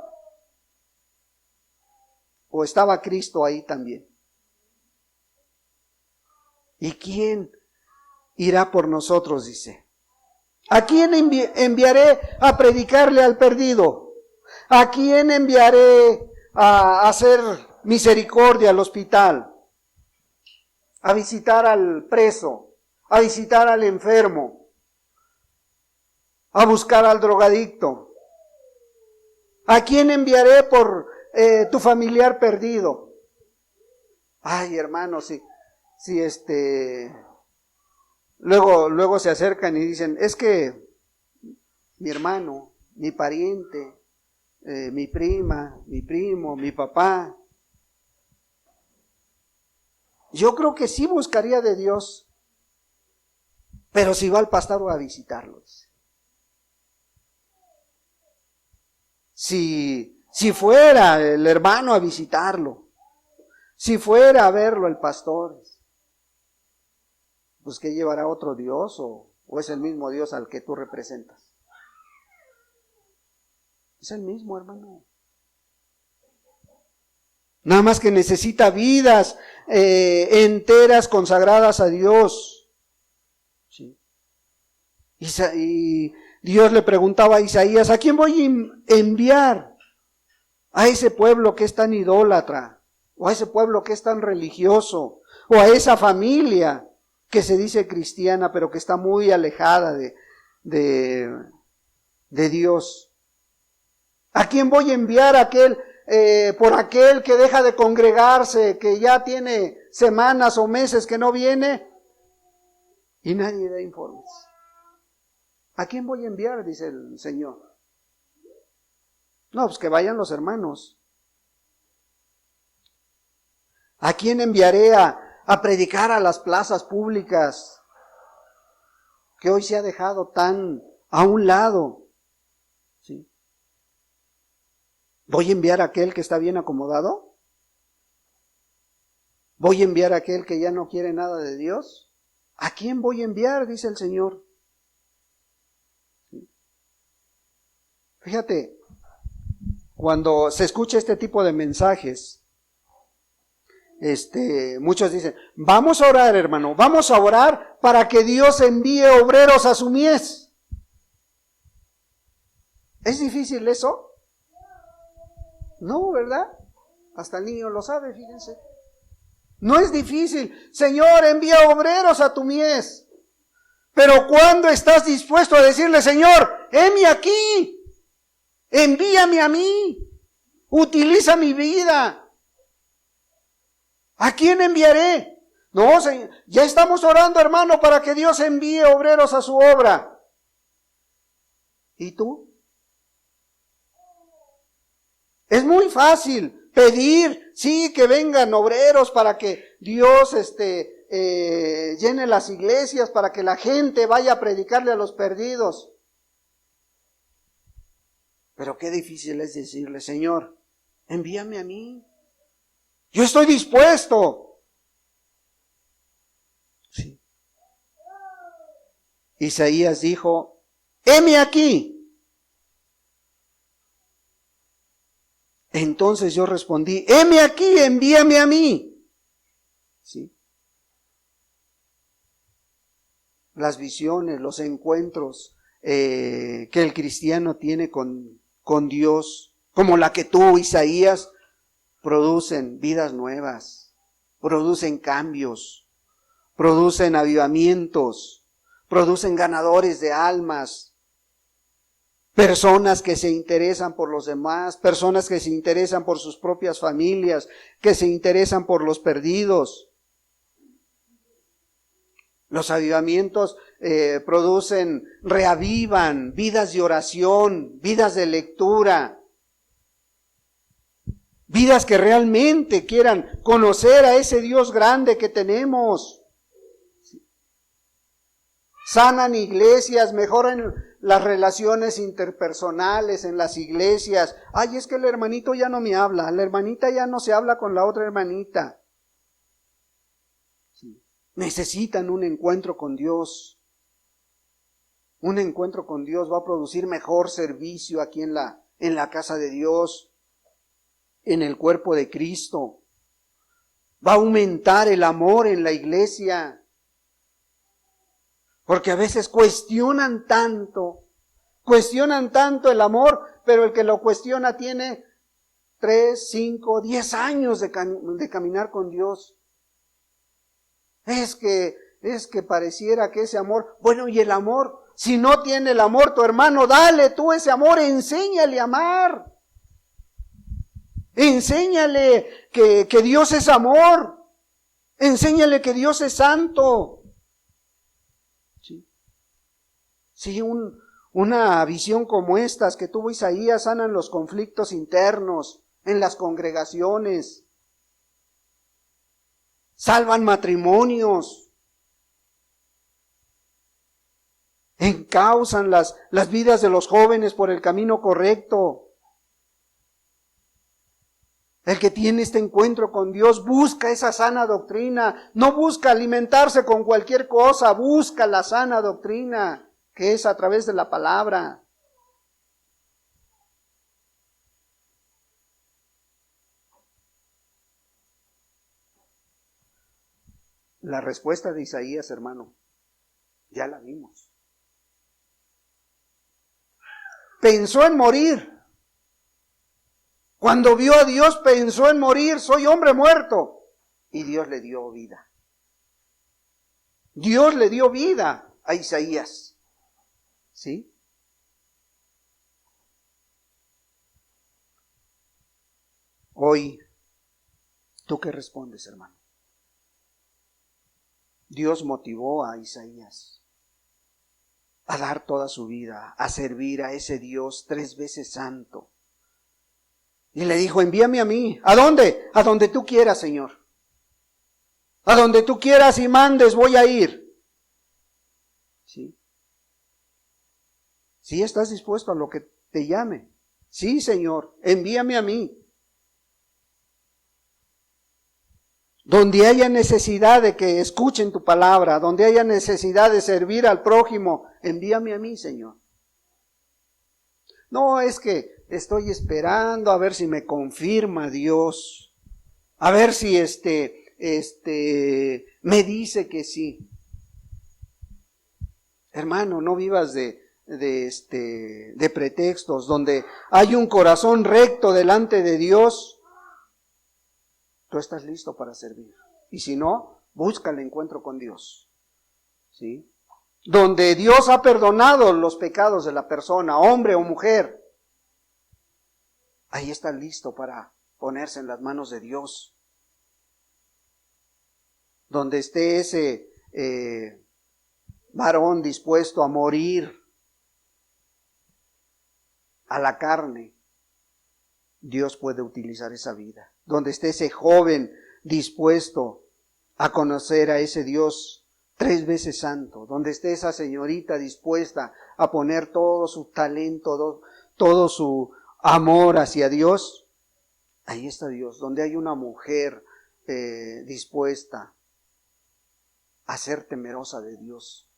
¿O estaba Cristo ahí también? ¿Y quién irá por nosotros? Dice. ¿A quién enviaré a predicarle al perdido? ¿A quién enviaré a hacer misericordia al hospital? A visitar al preso, a visitar al enfermo, a buscar al drogadicto. ¿A quién enviaré por tu familiar perdido? Ay, hermano, si luego se acercan y dicen, es que mi hermano, mi pariente, mi prima, mi primo, mi papá. Yo creo que sí buscaría de Dios, pero si va al pastor a visitarlos. Si fuera el hermano a visitarlo, si fuera a verlo el pastor, pues ¿qué llevará otro Dios o es el mismo Dios al que tú representas? Es el mismo, hermano. Nada más que necesita vidas enteras consagradas a Dios. ¿Sí? Y Dios le preguntaba a Isaías, ¿a quién voy a enviar? ¿A ese pueblo que es tan idólatra? ¿O a ese pueblo que es tan religioso? ¿O a esa familia que se dice cristiana pero que está muy alejada de Dios? ¿A quién voy a enviar por aquel que deja de congregarse, que ya tiene semanas o meses que no viene? Y nadie da informes. ¿A quién voy a enviar? Dice el Señor. No, pues que vayan los hermanos. ¿A quién enviaré a predicar a las plazas públicas que hoy se ha dejado tan a un lado? ¿Sí? ¿Voy a enviar a aquel que está bien acomodado? ¿Voy a enviar a aquel que ya no quiere nada de Dios? ¿A quién voy a enviar? Dice el Señor. ¿Sí? Fíjate, cuando se escucha este tipo de mensajes, muchos dicen, vamos a orar, hermano, vamos a orar para que Dios envíe obreros a su mies. ¿Es difícil eso? No, ¿verdad? Hasta el niño lo sabe, fíjense. No es difícil. Señor, envía obreros a tu mies. Pero ¿cuándo estás dispuesto a decirle, Señor, heme aquí, envíame a mí, utiliza mi vida? ¿A quién enviaré? No, Señor, ya estamos orando, hermano, para que Dios envíe obreros a su obra. ¿Y tú? Es muy fácil pedir, sí, que vengan obreros para que Dios llene las iglesias, para que la gente vaya a predicarle a los perdidos. Pero qué difícil es decirle, Señor, envíame a mí. Yo estoy dispuesto. Sí. Isaías dijo, heme aquí. Entonces yo respondí, heme aquí, envíame a mí. ¿Sí? las visiones, los encuentros que el cristiano tiene con Dios, como la que tuvo Isaías, producen vidas nuevas, producen cambios, producen avivamientos, producen ganadores de almas, personas que se interesan por los demás, personas que se interesan por sus propias familias, que se interesan por los perdidos. Los avivamientos reavivan vidas de oración, vidas de lectura, vidas que realmente quieran conocer a ese Dios grande que tenemos. Sanan iglesias, mejoran las relaciones interpersonales en las iglesias. Ay, es que el hermanito ya no me habla, la hermanita ya no se habla con la otra hermanita. Necesitan un encuentro con Dios. Un encuentro con Dios va a producir mejor servicio aquí en la casa de Dios, en el cuerpo de Cristo. Va a aumentar el amor en la iglesia. Porque a veces cuestionan tanto el amor, pero el que lo cuestiona tiene 3, 5, 10 años de caminar con Dios. Es que pareciera que ese amor, bueno, y el amor, si no tiene el amor tu hermano, dale tú ese amor, enséñale a amar. Enséñale que Dios es amor. Enséñale que Dios es santo. Sí, una visión como estas que tuvo Isaías sanan los conflictos internos en las congregaciones. Salvan matrimonios, encausan las vidas de los jóvenes por el camino correcto. El que tiene este encuentro con Dios busca esa sana doctrina, no busca alimentarse con cualquier cosa, busca la sana doctrina, que es a través de la palabra. La respuesta de Isaías, hermano, ya la vimos. Pensó en morir. Cuando vio a Dios pensó en morir, soy hombre muerto. Y Dios le dio vida. Dios le dio vida a Isaías. ¿Sí? Hoy, ¿tú qué respondes, hermano? Dios motivó a Isaías a dar toda su vida, a servir a ese Dios 3 veces santo. Y le dijo, envíame a mí. ¿A dónde? A donde tú quieras, Señor. A donde tú quieras y mandes, voy a ir. ¿Sí? ¿Sí estás dispuesto a lo que te llame? Sí, Señor, envíame a mí. Donde haya necesidad de que escuchen tu palabra, donde haya necesidad de servir al prójimo, envíame a mí, Señor. No es que estoy esperando a ver si me confirma Dios, a ver si me dice que sí. Hermano, no vivas de pretextos. Donde hay un corazón recto delante de Dios, tú estás listo para servir. Y si no, busca el encuentro con Dios. ¿Sí? Donde Dios ha perdonado los pecados de la persona, hombre o mujer, ahí está listo para ponerse en las manos de Dios. Donde esté ese varón dispuesto a morir a la carne, Dios puede utilizar esa vida. Donde esté ese joven dispuesto a conocer a ese Dios 3 veces santo, donde esté esa señorita dispuesta a poner todo su talento, todo su amor hacia Dios, ahí está Dios. Donde hay una mujer dispuesta a ser temerosa de Dios,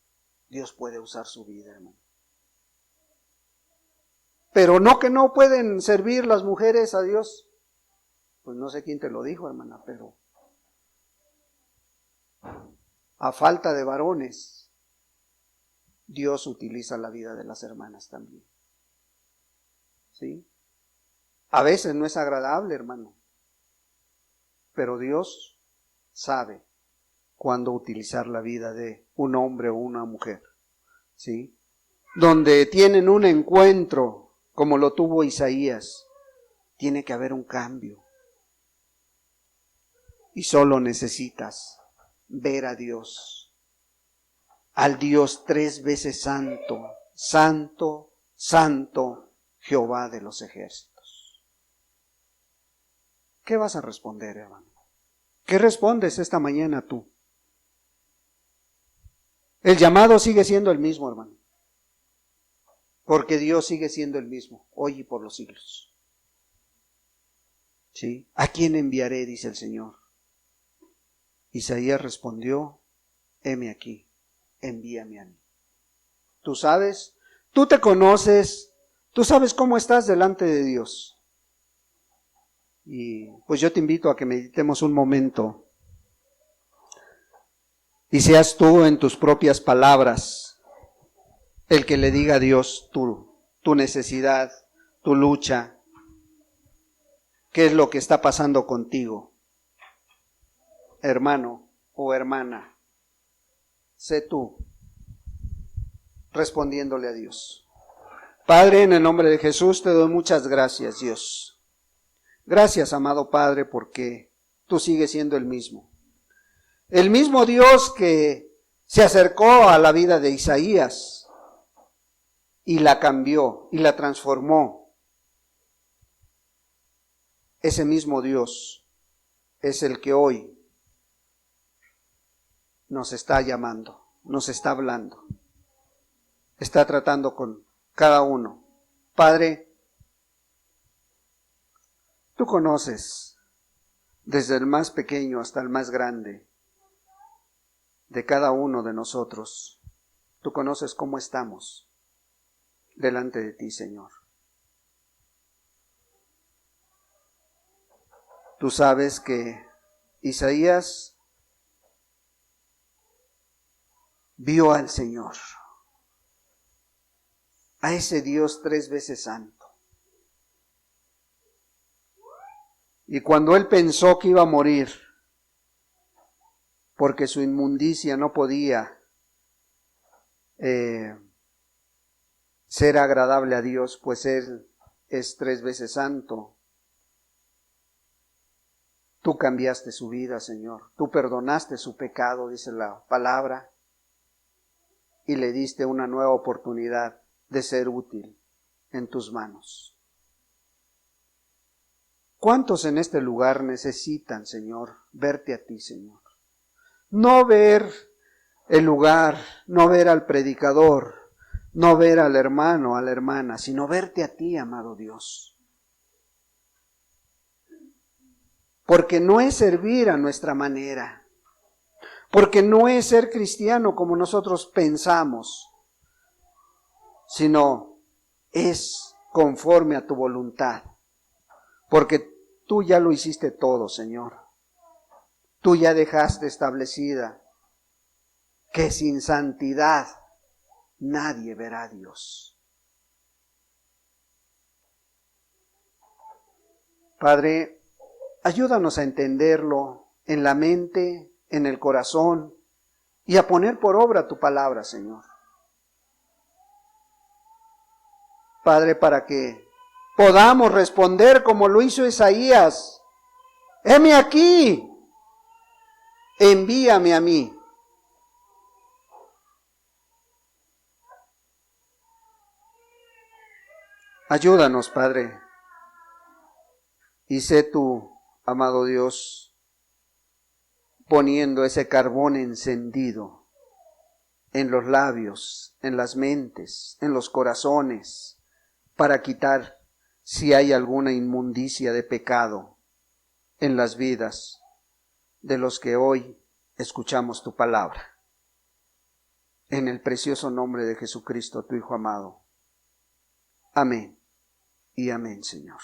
Dios puede usar su vida, hermano. Pero no que no pueden servir las mujeres a Dios. Pues no sé quién te lo dijo, hermana, pero a falta de varones, Dios utiliza la vida de las hermanas también. ¿Sí? A veces no es agradable, hermano, pero Dios sabe cuándo utilizar la vida de un hombre o una mujer. ¿Sí? Donde tienen un encuentro como lo tuvo Isaías, tiene que haber un cambio. Y solo necesitas ver a Dios, al Dios 3 veces santo, santo, santo, Jehová de los ejércitos. ¿Qué vas a responder, hermano? ¿Qué respondes esta mañana tú? El llamado sigue siendo el mismo, hermano, porque Dios sigue siendo el mismo, hoy y por los siglos. ¿Sí? ¿A quién enviaré?, dice el Señor. Isaías respondió, heme aquí, envíame a mí. Tú sabes, tú te conoces, tú sabes cómo estás delante de Dios. Y pues yo te invito a que meditemos un momento y seas tú en tus propias palabras el que le diga a Dios tu necesidad, tu lucha, qué es lo que está pasando contigo. Hermano o hermana, sé tú respondiéndole a Dios. Padre, en el nombre de Jesús te doy muchas gracias, Dios. Gracias, amado Padre, porque tú sigues siendo el mismo. El mismo Dios que se acercó a la vida de Isaías y la cambió y la transformó. Ese mismo Dios es el que hoy nos está llamando, nos está hablando, está tratando con cada uno. Padre, tú conoces desde el más pequeño hasta el más grande de cada uno de nosotros. Tú conoces cómo estamos delante de ti, Señor. Tú sabes que Isaías vio al Señor, a ese Dios 3 veces santo. Y cuando él pensó que iba a morir, porque su inmundicia no podía ser agradable a Dios, pues Él es 3 veces santo, tú cambiaste su vida, Señor. Tú perdonaste su pecado, dice la palabra, y le diste una nueva oportunidad de ser útil en tus manos. ¿Cuántos en este lugar necesitan, Señor, verte a ti, Señor? No ver el lugar, no ver al predicador, no ver al hermano, a la hermana, sino verte a ti, amado Dios. Porque no es servir a nuestra manera, porque no es ser cristiano como nosotros pensamos, sino es conforme a tu voluntad, porque tú ya lo hiciste todo, Señor. Tú ya dejaste establecida que sin santidad nadie verá a Dios. Padre, ayúdanos a entenderlo en la mente, en el corazón y a poner por obra tu palabra, Señor. Padre, para que podamos responder como lo hizo Isaías. Heme aquí, envíame a mí. Ayúdanos, Padre, y sé tú, amado Dios, poniendo ese carbón encendido en los labios, en las mentes, en los corazones, para quitar si hay alguna inmundicia de pecado en las vidas de los que hoy escuchamos tu palabra. En el precioso nombre de Jesucristo, tu Hijo amado. Amén y amén, Señor.